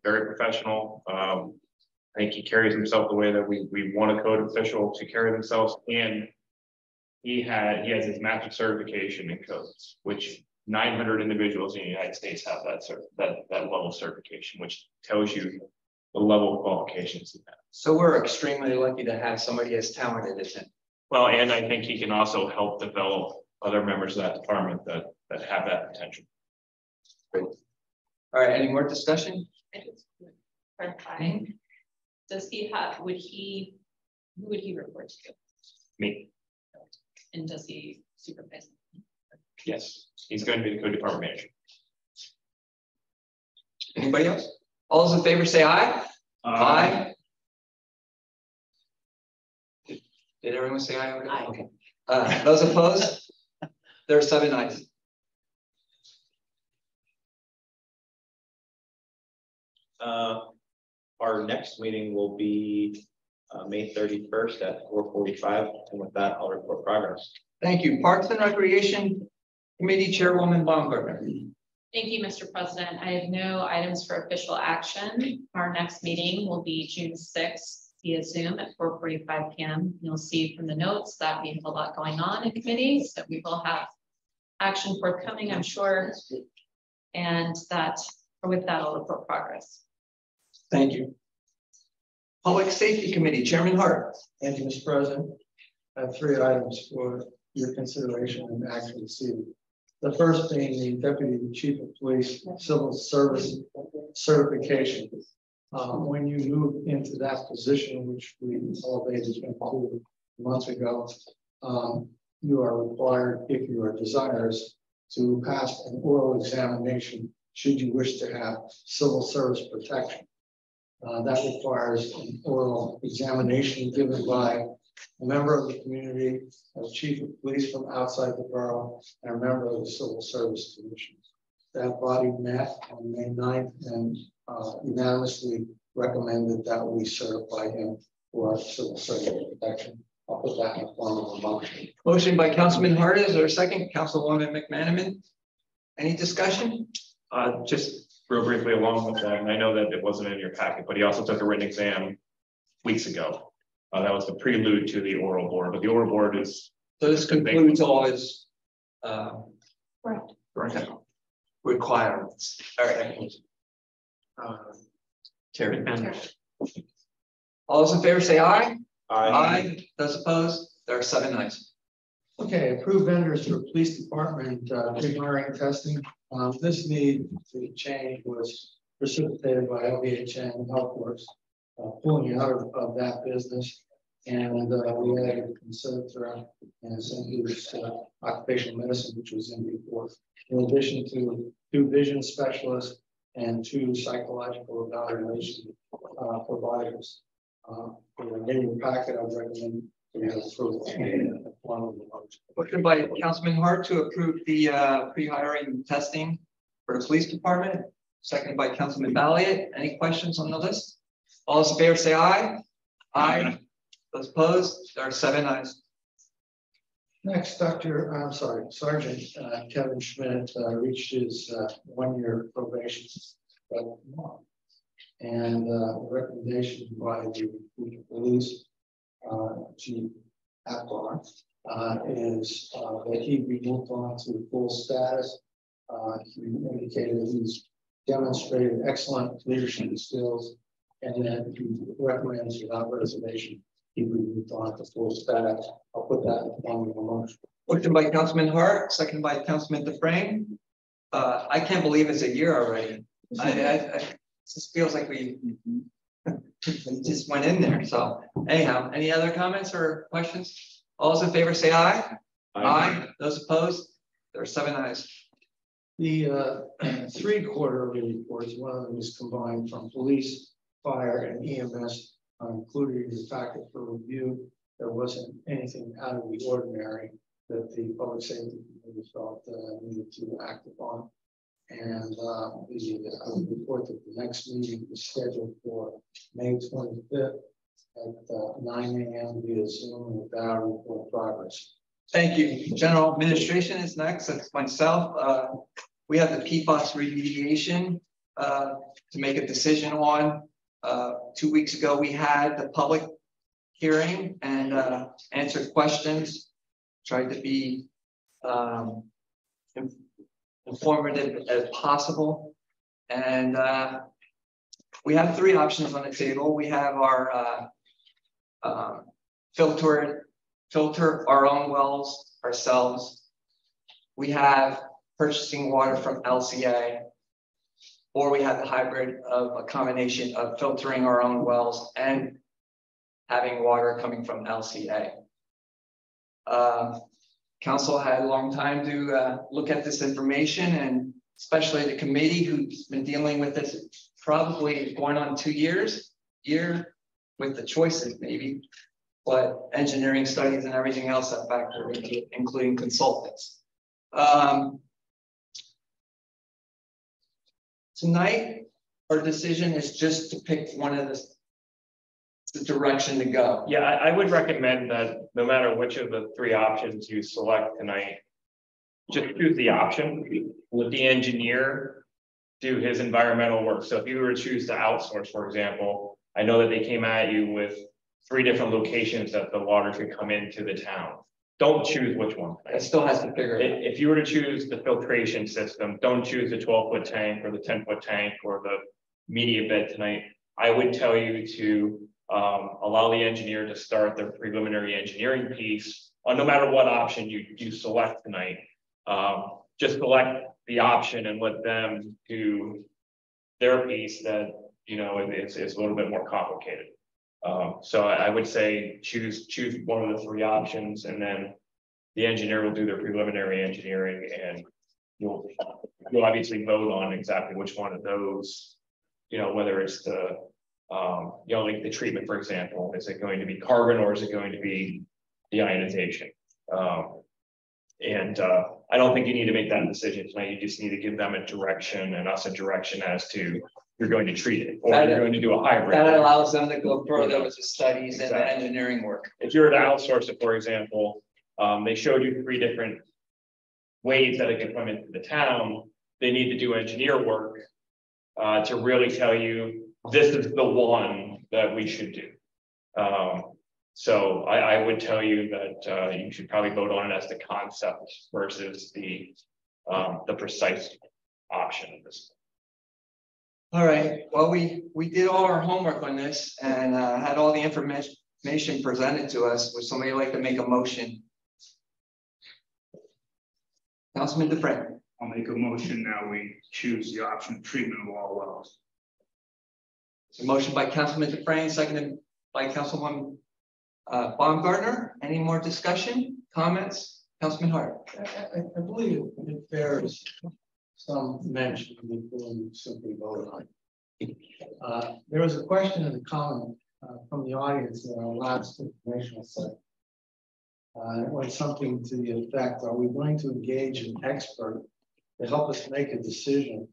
very professional. I think he carries himself the way that we want a code official to carry themselves, and he has his master certification in codes, which 900 individuals in the United States have that level of certification, which tells you the level of qualifications you have. So we're extremely lucky to have somebody as talented as him. Well, and I think he can also help develop other members of that department that have that potential. Great. All right, any more discussion? Clarifying. Does he have, who would he report to? Me. And does he supervise? Yes, he's going to be the code department manager. Anybody else? All those in favor say aye. Aye. Did everyone say aye? Aye. Okay. Those opposed? There are 7 ayes. Our next meeting will be May 31st at 4:45, and with that, I'll report progress. Thank you. Parks and Recreation Committee Chairwoman Baumgartner. Thank you, Mr. President. I have no items for official action. Our next meeting will be June 6th via Zoom at 4:45 p.m. You'll see from the notes that we have a lot going on in committees, that we will have action forthcoming, I'm sure. And that, or with that, I'll report progress. Thank you. Public Safety Committee, Chairman Hart. Thank you, Mr. President. I have 3 items for your consideration and action this evening. The first being the Deputy Chief of Police Civil Service certification. When you move into that position, which we elevated 2 months ago, you are required, if you are desirous, to pass an oral examination should you wish to have civil service protection. That requires an oral examination given by a member of the community, a chief of police from outside the borough, and a member of the Civil Service Commission. That body met on May 9th and unanimously recommended that we certify him for civil service protection. I'll put that in the form of a motion. Motion by Councilman Hart. Is there a second? Councilwoman McManaman. Any discussion? Just real briefly along with that, and I know that it wasn't in your packet, but he also took a written exam weeks ago. That was the prelude to the oral board, but the oral board is. So this concludes all his requirements. All right. Terry. All those in favor say aye. Aye. Those opposed? There are 7 ayes. Okay, approved vendors for police department pre-hiring testing. This need to change was precipitated by LVHN HealthWorks pulling out of that business, and we added conservator and St. Luke's occupational medicine, which was in before, in addition to 2 vision specialists and 2 psychological evaluation providers. In your packet, I would recommend we have approval. Motion by Councilman Hart to approve the pre-hiring testing for the police department. Seconded by Councilman Balliet. Any questions on the list? All those in favor say aye. Aye. Those opposed? There are 7 ayes. Next, Sergeant Kevin Schmidt reached his 1-year probation, and the recommendation by the police chief Akbar is that he be moved on to full status. He indicated that he's demonstrated excellent leadership skills, and that he recommends without reservation he be moved on to full status. I'll put that in the form of a motion. Motion by Councilman Hart, seconded by Councilman Dufresne. I can't believe it's a year already. It just feels like we just went in there. So anyhow, any other comments or questions? All those in favor say aye. Aye. Those opposed? There are 7 ayes. The 3 quarterly reports, one of them is combined from police, fire, and EMS, included in the packet for review. There wasn't anything out of the ordinary that the public safety committee felt needed to act upon. And I would report that the next meeting is scheduled for May 25th at 9 a.m. via Zoom, with our report progress. Thank you. General Administration is next. That's myself. We have the PFAS remediation to make a decision on. 2 weeks ago, we had the public hearing and answered questions, tried to be informative as possible. And we have three options on the table. We have our filter our own wells ourselves. We have purchasing water from LCA, or we have the hybrid of a combination of filtering our own wells and having water coming from LCA. Council had a long time to look at this information, and especially the committee who's been dealing with this probably going on 2 years, with the choices maybe, but engineering studies and everything else that factor into it, including consultants. Tonight, our decision is just to pick one of the direction to go. Yeah, I would recommend that no matter which of the three options you select tonight, just choose the option, let the engineer do his environmental work. So if you were to choose to outsource, for example, I know that they came at you with 3 different locations that the water could come into the town. Don't choose which one. It still has to figure it out. If you were to choose the filtration system, don't choose the 12-foot tank or the 10-foot tank or the media bed tonight. I would tell you to allow the engineer to start their preliminary engineering piece on no matter what option you select tonight. Just select the option and let them do their piece that, you know, it's a little bit more complicated. So I would say choose one of the 3 options, and then the engineer will do their preliminary engineering, and you'll obviously vote on exactly which one of those, you know, whether it's the you know, like the treatment, for example, is it going to be carbon or is it going to be deionization? I don't think you need to make that decision tonight. You just need to give them a direction and us a direction as to you're going to treat it, or you're going to do a hybrid. That allows them to go further with the studies and the engineering work. If you were to outsource it, for example, they showed you 3 different ways that it can come into the town. They need to do engineer work to really tell you this is the one that we should do. So I would tell you that you should probably vote on it as the concept versus the precise option of this. All right, well, we did all our homework on this and had all the information presented to us. Would somebody like to make a motion? Councilman Dufresne. I'll make a motion now. We choose the option of treatment of all wells. A motion by Councilman Dufresne, seconded by Councilwoman Baumgartner. Any more discussion, comments? Councilman Hart. I believe it bears some mention before you simply vote on it. There was a question in the comment from the audience in our last informational session. It was something to the effect, are we going to engage an expert to help us make a decision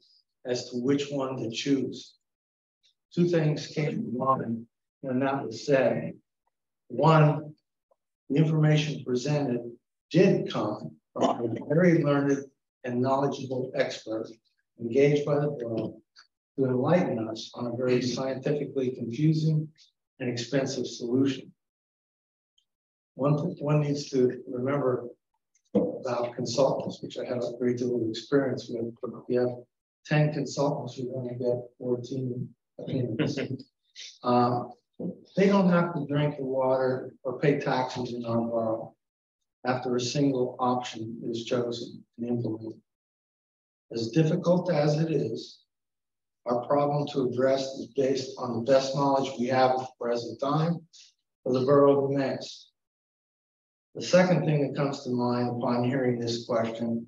as to which one to choose? 2 things came to mind when that was said. One, the information presented did come from a very learned and knowledgeable expert engaged by the borough to enlighten us on a very scientifically confusing and expensive solution. One needs to remember about consultants, which I have a great deal of experience with. If you have 10 consultants, you're going to get 14 opinions. They don't have to drink the water or pay taxes in our borough after a single option is chosen and implemented. As difficult as it is, our problem to address is based on the best knowledge we have at the present time for the borough of Emmaus. The second thing that comes to mind upon hearing this question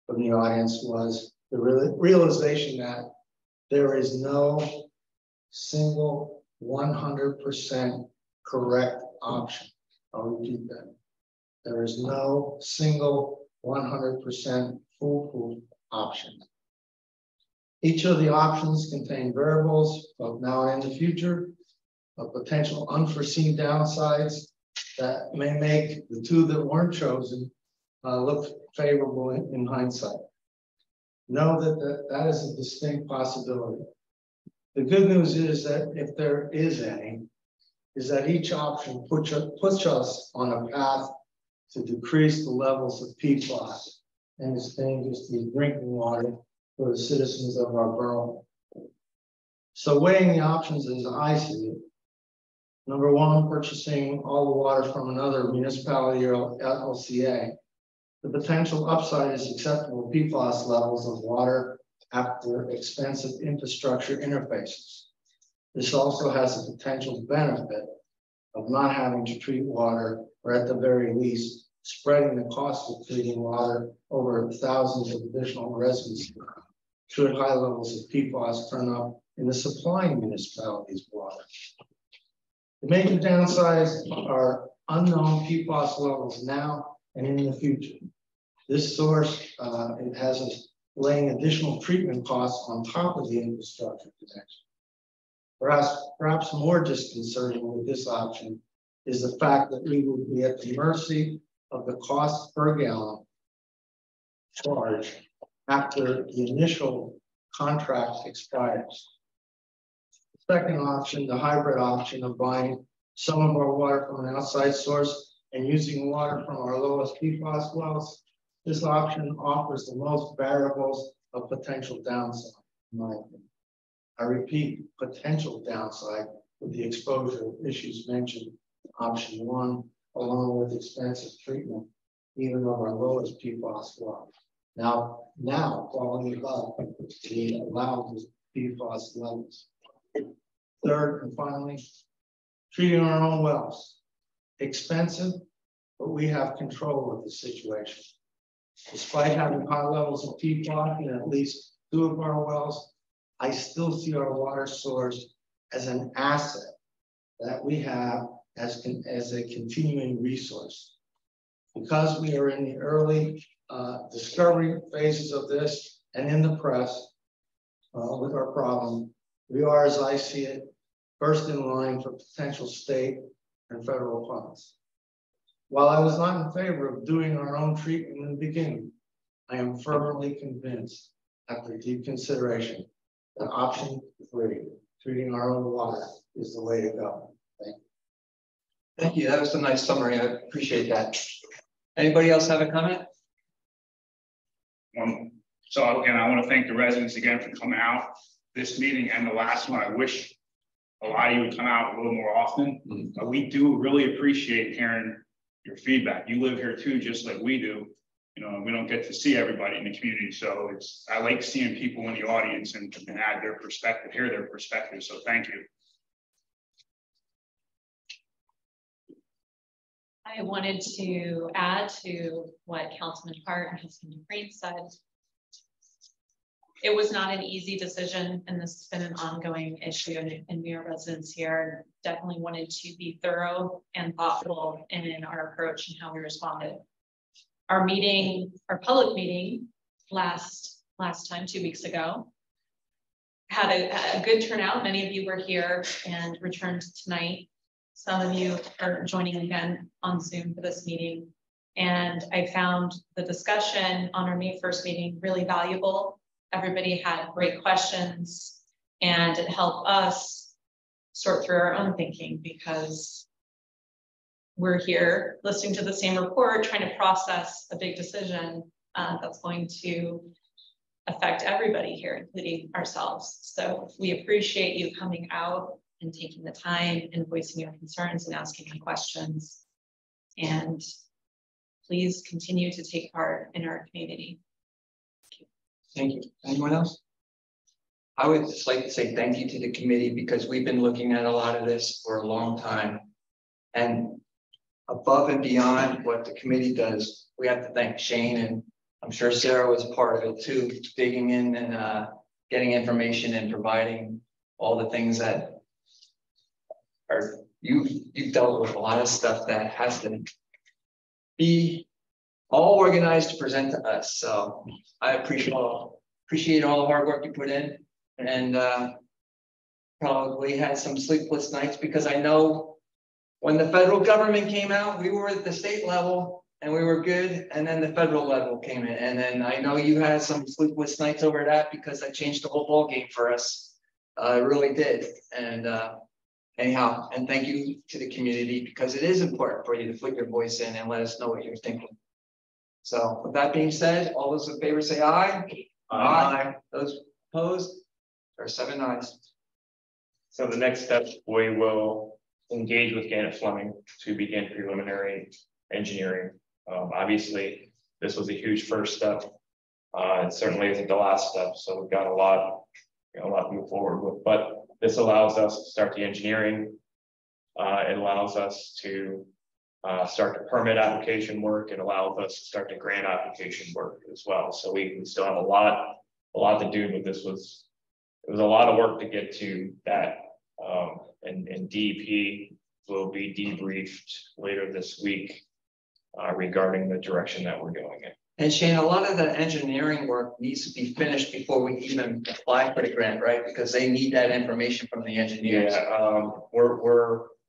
from the audience was the realization that there is no single 100% correct option. I'll repeat that. There is no single 100% foolproof option. Each of the options contain variables, both now and in the future, of potential unforeseen downsides that may make the 2 that weren't chosen look favorable in hindsight. Know that is a distinct possibility. The good news is that if there is any, is that each option puts us on a path to decrease the levels of PFAS and is dangerous to drinking water for the citizens of our borough. So weighing the options as I see it, number one, purchasing all the water from another municipality or LCA. The potential upside is acceptable PFAS levels of water after expensive infrastructure interfaces. This also has a potential benefit of not having to treat water, or at the very least, spreading the cost of treating water over thousands of additional residents should high levels of PFAS turn up in the supplying municipalities' water. The major downsides are unknown PFAS levels now and in the future. This source, it has us laying additional treatment costs on top of the infrastructure connection. Perhaps more disconcerting with this option is the fact that we will be at the mercy of the cost per gallon charge after the initial contract expires. The second option, the hybrid option of buying some of our water from an outside source and using water from our lowest PFAS wells, this option offers the most variables of potential downside, in my opinion. I repeat, potential downside with the exposure issues mentioned in option one, along with expensive treatment, even of our lowest PFAS wells. Now falling above the allowed PFAS levels. Third and finally, treating our own wells. Expensive, but we have control of the situation. Despite having high levels of PFAS in at least 2 of our wells, I still see our water source as an asset that we have as a continuing resource. Because we are in the early discovery phases of this and in the press with our problem, we are, as I see it, first in line for potential state and federal funds. While I was not in favor of doing our own treatment in the beginning, I am firmly convinced, after deep consideration, that option 3, treating our own water, is the way to go. Thank you. Thank you. That was a nice summary. I appreciate that. Anybody else have a comment? So again, I want to thank the residents again for coming out this meeting and the last one. I wish a lot of you would come out a little more often. We do really appreciate hearing your feedback. You live here too, just like we do. You know, we don't get to see everybody in the community. So I like seeing people in the audience and add their perspective, hear their perspective. So thank you. I wanted to add to what Councilman Hart and Councilman Dufresne said. It was not an easy decision, and this has been an ongoing issue, and we are residents here. Definitely wanted to be thorough and thoughtful in our approach and how we responded. Our meeting, our public meeting last time, 2 weeks ago, had a good turnout. Many of you were here and returned tonight. Some of you are joining again on Zoom for this meeting. And I found the discussion on our May 1st meeting really valuable. Everybody had great questions, and it helped us sort through our own thinking, because we're here listening to the same report, trying to process a big decision that's going to affect everybody here, including ourselves. So we appreciate you coming out and taking the time and voicing your concerns and asking your questions. And please continue to take part in our community. Thank you. Anyone else? I would just like to say thank you to the committee, because we've been looking at a lot of this for a long time. And above and beyond what the committee does, we have to thank Shane, and I'm sure Sarah was part of it too, digging in and getting information and providing all the things that are, you've dealt with a lot of stuff that has to be all organized to present to us. So I appreciate all the hard work you put in, and probably had some sleepless nights, because I know when the federal government came out, we were at the state level and we were good, and then the federal level came in, and then I know you had some sleepless nights over that, because that changed the whole ball game for us. It really did. And anyhow, and thank you to the community, because it is important for you to put your voice in and let us know what you're thinking. So with that being said, all those in favor say aye. Aye. Those opposed, there are 7 ayes. So the next step, we will engage with Gannett Fleming to begin preliminary engineering. Obviously, this was a huge first step. It certainly isn't the last step, so we've got a lot to move forward with. But this allows us to start the engineering. It allows us to start the permit application work. It allows us to start the grant application work as well. So we still have a lot to do, but it was a lot of work to get to that. And DEP will be debriefed later this week regarding the direction that we're going in. And Shane, a lot of the engineering work needs to be finished before we even apply for the grant, right? Because they need that information from the engineers. Yeah,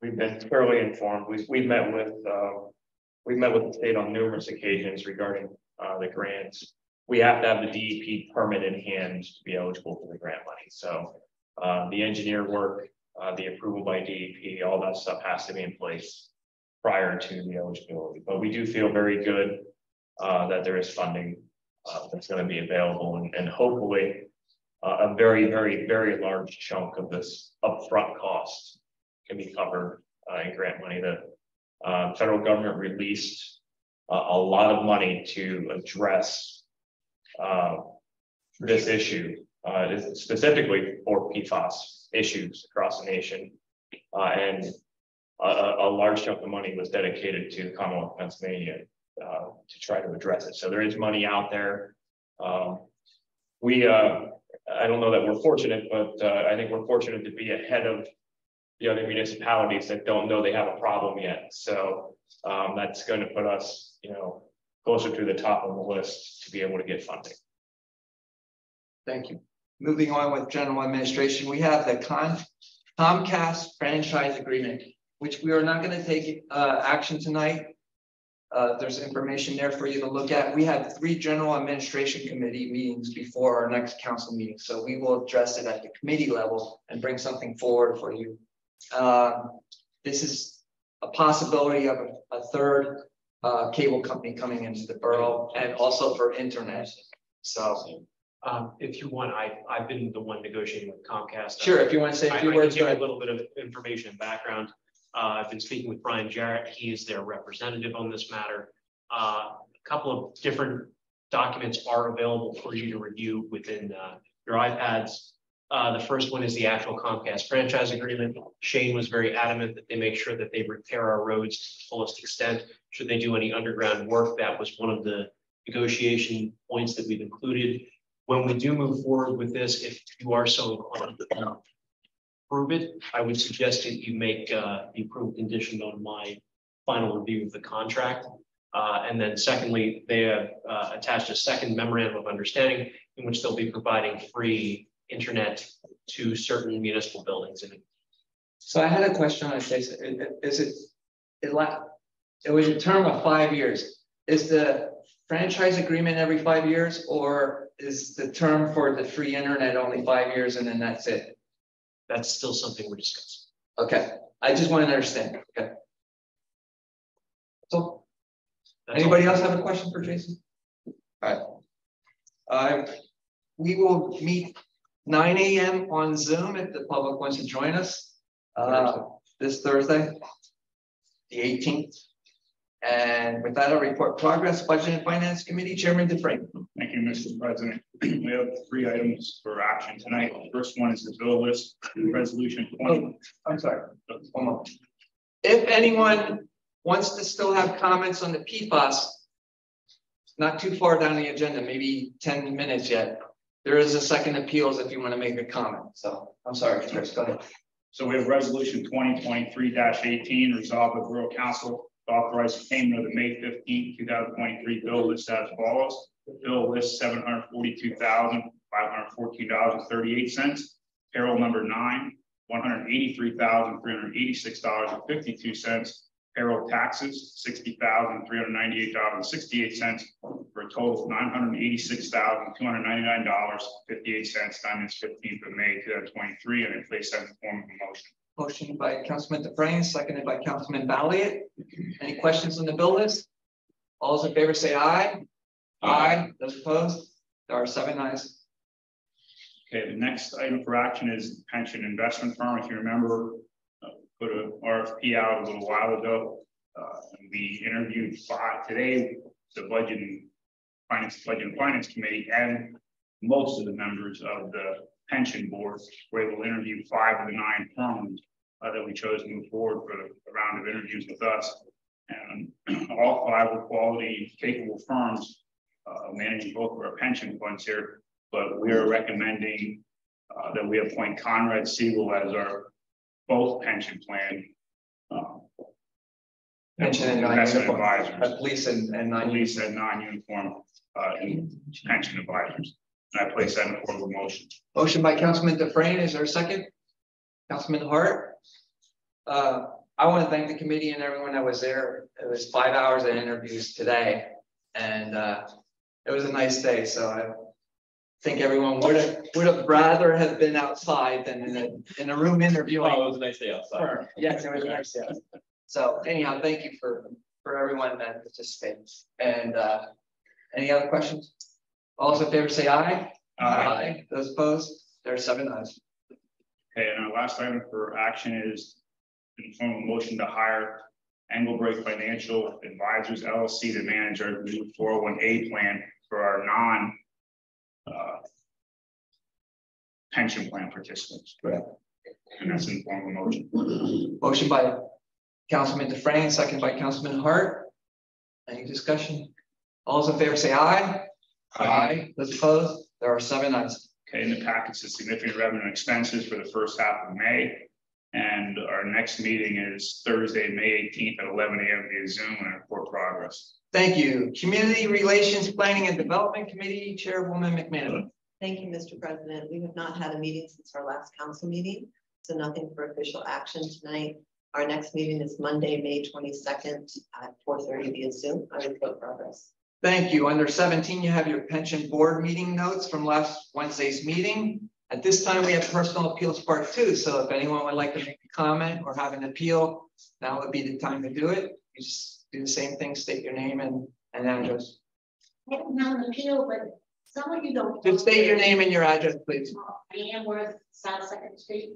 we've been thoroughly informed. We've met with the state on numerous occasions regarding the grants. We have to have the DEP permit in hand to be eligible for the grant money. So the engineer work, the approval by DEP, all that stuff has to be in place prior to the eligibility. But we do feel very good that there is funding that's going to be available, and hopefully a very, very, very large chunk of this upfront cost can be covered in grant money. The federal government released a lot of money to address this issue, specifically for PFAS issues across the nation, and a large chunk of money was dedicated to the Commonwealth of Pennsylvania to try to address it. So there is money out there. I don't know that we're fortunate, but I think we're fortunate to be ahead of the other municipalities that don't know they have a problem yet. So that's going to put us, closer to the top of the list to be able to get funding. Thank you. Moving on with general administration, we have the Comcast franchise agreement, which we are not going to take action tonight. There's information there for you to look at. We have 3 general administration committee meetings before our next council meeting. So we will address it at the committee level and bring something forward for you. This is a possibility of a third cable company coming into the borough, and also for internet. So if you want, I've been the one negotiating with Comcast. Sure, if you want to say a few words. Give a little bit of information and background. I've been speaking with Brian Jarrett. He is their representative on this matter. A couple of different documents are available for you to review within your iPads. The first one is the actual Comcast franchise agreement. Shane was very adamant that they make sure that they repair our roads to the fullest extent. Should they do any underground work, that was one of the negotiation points that we've included. When we do move forward with this, if you are so inclined to approve it, I would suggest that you make the approval conditioned on my final review of the contract. And then secondly, they have attached a second memorandum of understanding in which they'll be providing free internet to certain municipal buildings. So I had a question on this. It was a term of 5 years. Is the franchise agreement every 5 years, or is the term for the free internet only 5 years and then that's it? That's still something we're discussing. Okay, I just want to understand. Okay. So, anybody else have a question for Jason? All right. We will meet 9 a.m. on Zoom if the public wants to join us this Thursday, the 18th. And with that, I'll report progress. Budget and Finance Committee Chairman Dufresne. Thank you, Mr. President. We have 3 items for action tonight. The first one is the bill list, resolution 20. I'm sorry. One moment. If anyone wants to still have comments on the PFAS, not too far down the agenda, maybe 10 minutes yet. There is a second appeals if you want to make a comment. So I'm sorry, Chris, go ahead. So we have resolution 2023-18, resolved the Borough Council to authorize payment of the May 15, 2023 bill list as follows. The bill list $742,514.38. Payroll number 9, $183,386.52. Payroll taxes, $60,398.68 for a total of $986,299.58. Time is 15th of May 2023, and I place that in the form of a motion. Motion by Councilman Dufresne, seconded by Councilman Balliet. Any questions on the bill list? All those in favor say aye. Aye. Those opposed? There are 7 ayes. Okay, the next item for action is pension investment firm. If you remember, put an RFP out a little while ago. And we interviewed 5 today, the Budget and Finance Committee, and most of the members of the pension board were able to interview 5 of the 9 firms that we chose to move forward for the round of interviews with us. And all 5 were quality, capable firms managing both of our pension funds here. But we are recommending that we appoint Conrad Siegel as our both pension plan. Pension and investment non-uniform advisors. police and Police and non-uniform pension advisors. And I place that in form of a motion. Motion by Councilman Dufresne. Is there a second? Councilman Hart. I want to thank the committee and everyone that was there. It was 5 hours of interviews today, and it was a nice day. So I think everyone would have rather have been outside than in a room interviewing. Oh, it was a nice day outside. Yes, it was a nice day. So anyhow, thank you for everyone that participated. And any other questions? All those in favor say aye. Aye. Those opposed? There are 7 ayes. Okay, and our last item for action is in the form of a motion to hire Engelbrake Financial Advisors LLC to manage our new 401A plan for our non pension plan participants. Correct. And that's in the form of a motion. Motion by Councilman Dufresne, second by Councilman Hart. Any discussion? All those in favor say aye. Aye. Those opposed? There are 7 ayes. Okay, in the packets is significant revenue and expenses for the first half of May. And our next meeting is Thursday, May 18th at 11 a.m. via Zoom, and report progress. Thank you. Community Relations Planning and Development Committee Chairwoman McMahon. Thank you, Mr. President. We have not had a meeting since our last council meeting, so nothing for official action tonight. Our next meeting is Monday, May 22nd at 4:30 via Zoom. I report progress. Thank you. Under 17, you have your pension board meeting notes from last Wednesday's meeting. At this time, we have personal appeals part 2. So if anyone would like to make a comment or have an appeal, now would be the time to do it. You just do the same thing, state your name and address. I don't have an appeal, but some of you don't. Just state your name and your address, please. Ann Worth, South 2nd Street.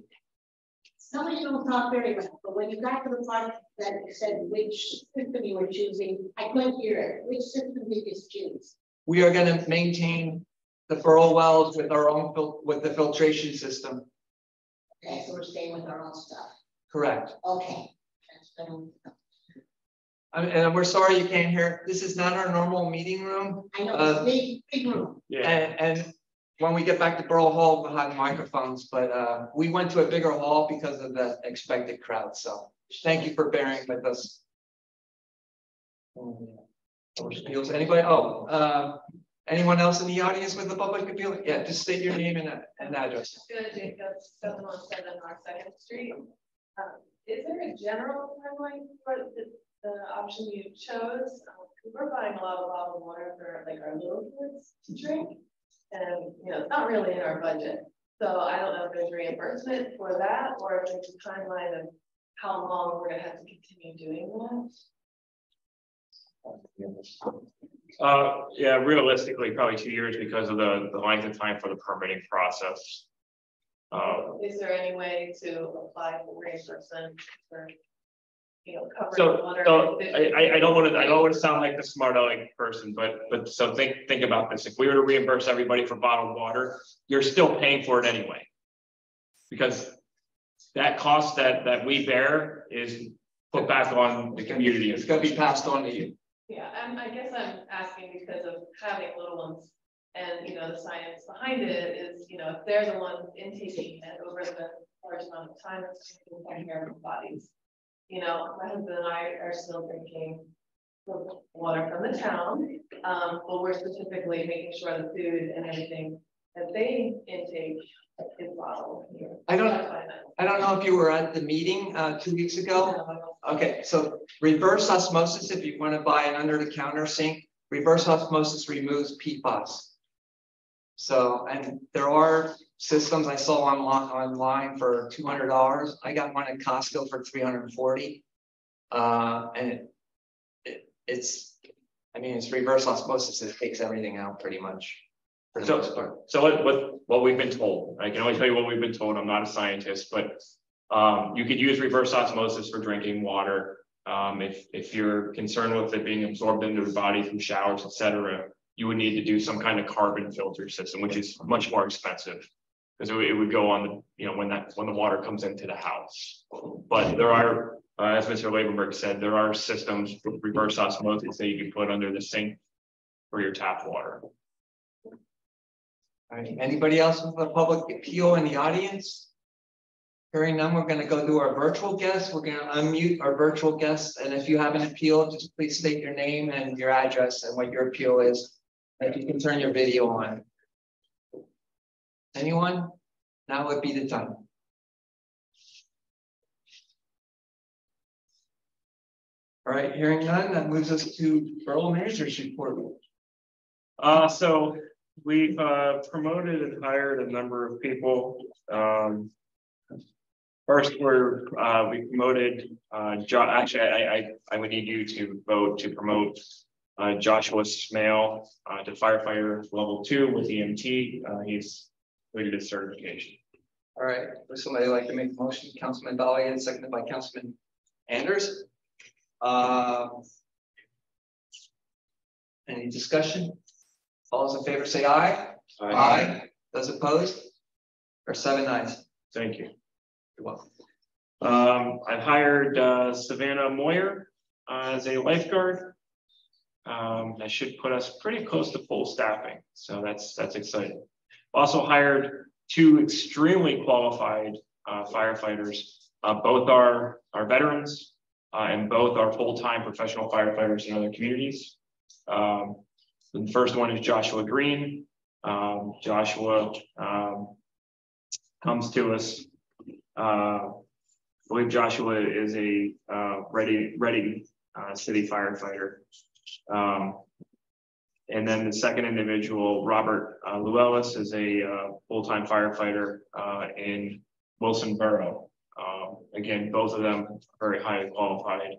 Some of you don't talk very well, but when you got to the part that said which system you were choosing, I couldn't hear it. Which system did you choose? We are going to maintain the Burrow wells with our own with the filtration system. Okay, so we're staying with our own stuff. Correct. Okay. And we're sorry you can't hear. This is not our normal meeting room. I know, it's big room. Yeah. And when we get back to Burrow Hall, we'll have microphones, but we went to a bigger hall because of the expected crowd. So thank you for bearing with us. Anybody? Oh, anyone else in the audience with the public appeal? Yeah, just state your name and address. Good, Jacobs, 717 North 2nd Street. Is there a general timeline for the option you chose? We're buying a lot of bottled water for like our little kids to drink. And it's not really in our budget. So I don't know if there's reimbursement for that or if there's a timeline of how long we're gonna have to continue doing that. Yeah, realistically, probably 2 years because of the length of time for the permitting process. Is there any way to apply for reimbursement for covering So water? I don't want to sound like the smart aleck person, but so think about this. If we were to reimburse everybody for bottled water, you're still paying for it anyway. Because that cost that we bear is put back on the community. It's going to be passed on to you. Yeah, I guess I'm asking because of having little ones and the science behind it is, if they're the ones intaking it over the large amount of time, it's going to take care of the bodies. My husband and I are still drinking water from the town, but we're specifically making sure the food and everything that they intake is bottled here. I don't know if you were at the meeting 2 weeks ago. Okay, so reverse osmosis, if you want to buy an under-the-counter sink, reverse osmosis removes PFAS. So, and there are systems I saw online for $200. I got one at Costco for $340. And I mean, it's reverse osmosis, it takes everything out pretty much. For the most part. So what we've been told, I can only tell you what we've been told, I'm not a scientist, but you could use reverse osmosis for drinking water. If you're concerned with it being absorbed into the body from showers, etc., you would need to do some kind of carbon filter system, which is much more expensive. Because it would go on, when the water comes into the house. But there are, as Mr. Lavenberg said, there are systems with reverse osmosis that you can put under the sink for your tap water. All right, anybody else with a public appeal in the audience? Hearing none, we're going to go to our virtual guests. We're going to unmute our virtual guests. And if you have an appeal, just please state your name and your address and what your appeal is. And if you can turn your video on. Anyone? Now would be the time. All right, hearing none, that moves us to Borough Manager's report. So we've promoted and hired a number of people. First, we promoted actually, I would need you to vote to promote Joshua Smale to firefighter level 2 with EMT. He's completed his certification. All right, would somebody like to make a motion? Councilman Dahlia, seconded by Councilman Anders. Any discussion? All those in favor say aye. Aye. Aye. Those opposed? Or 7 ayes. Thank you. You're welcome. I've hired Savannah Moyer as a lifeguard. That should put us pretty close to full staffing, so that's exciting. Also hired 2 extremely qualified firefighters. Both are veterans and both are full-time professional firefighters in other communities. The first one is Joshua Green. Joshua comes to us. I believe Joshua is a ready city firefighter. And then the second individual, Robert Llewellys, is a full-time firefighter in Wilson Borough. Again, both of them very highly qualified.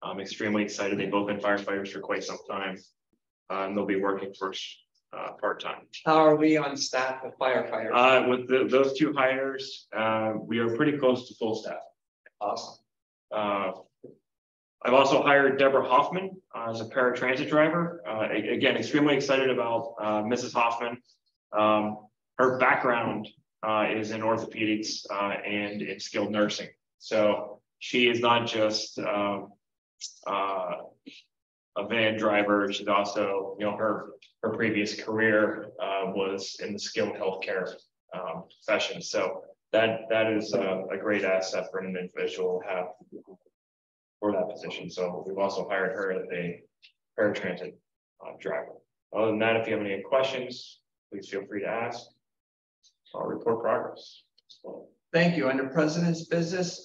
I'm extremely excited. They've both been firefighters for quite some time. And they'll be working for us part-time. How are we on staff with firefighters? With those 2 hires, we are pretty close to full staff. Awesome. I've also hired Deborah Hoffman as a paratransit driver. Again, extremely excited about Mrs. Hoffman. Her background is in orthopedics and in skilled nursing. So she is not just a van driver. She's also, her previous career was in the skilled healthcare profession. So that is a great asset for an individual to have for that position. So we've also hired her as a paratransit driver. Other than that, if you have any questions, please feel free to ask. I'll report progress. Thank you. Under President's business,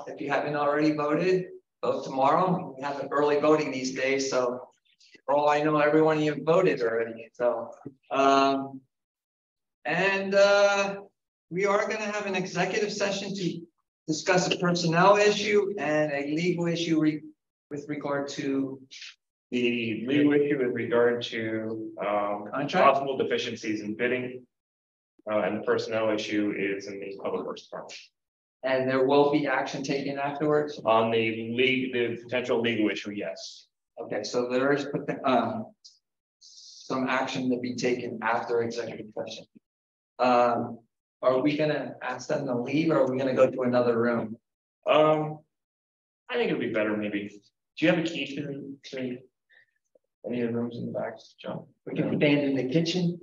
if you haven't already voted, vote tomorrow. We have early voting these days, so for all I know, everyone of you voted already. So, we are going to have an executive session to discuss a personnel issue and a legal issue with regard to the legal issue with regard to possible deficiencies in bidding, and the personnel issue is in the Public Works Department. And there will be action taken afterwards on the potential legal issue. Yes. Okay, so there is some action to be taken after executive session. Are we going to ask them to leave, or are we going to go to another room? I think it'd be better maybe. Do you have a key to any of the rooms in the back, John? We can stand in the kitchen.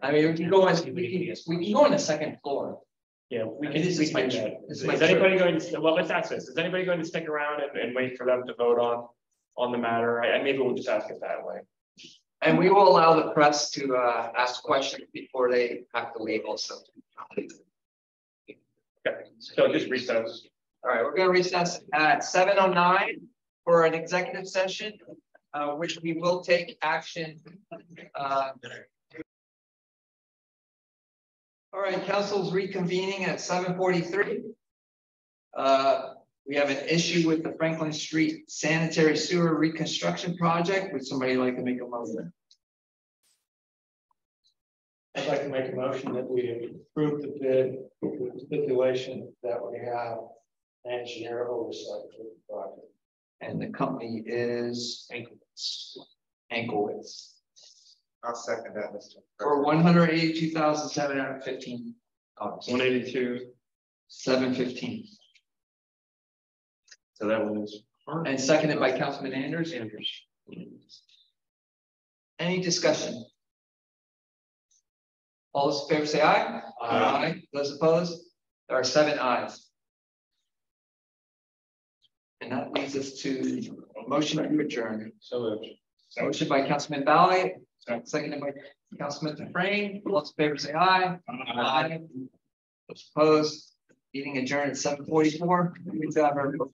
I mean, we can go on the second floor. Yeah, we can. Is anybody going to? Well, let's ask this. Is anybody going to stick around and wait for them to vote on the matter? Maybe we'll just ask it that way. And we will allow the press to ask questions before they have to leave also. Okay, so just recess. All right, we're going to recess at 7:09 for an executive session, which we will take action. All right, council's reconvening at 7:43. We have an issue with the Franklin Street sanitary sewer reconstruction project. Would somebody like to make a motion? I'd like to make a motion that we approve the bid with the stipulation that we have engineer oversight for the project. And the company is Ankowitz. I'll second that, Mr. For $182,715. 182,715. So that was. And seconded by Councilman Anders. Any discussion? All those in favor say aye. Aye. Those opposed? There are 7 ayes. And that leads us to a motion to adjourn. So moved. Motion by Councilman Valley, seconded by Councilman Dufresne. All those in favor say aye. Aye. Those opposed? Meeting adjourned at 7:44. Good job, everybody.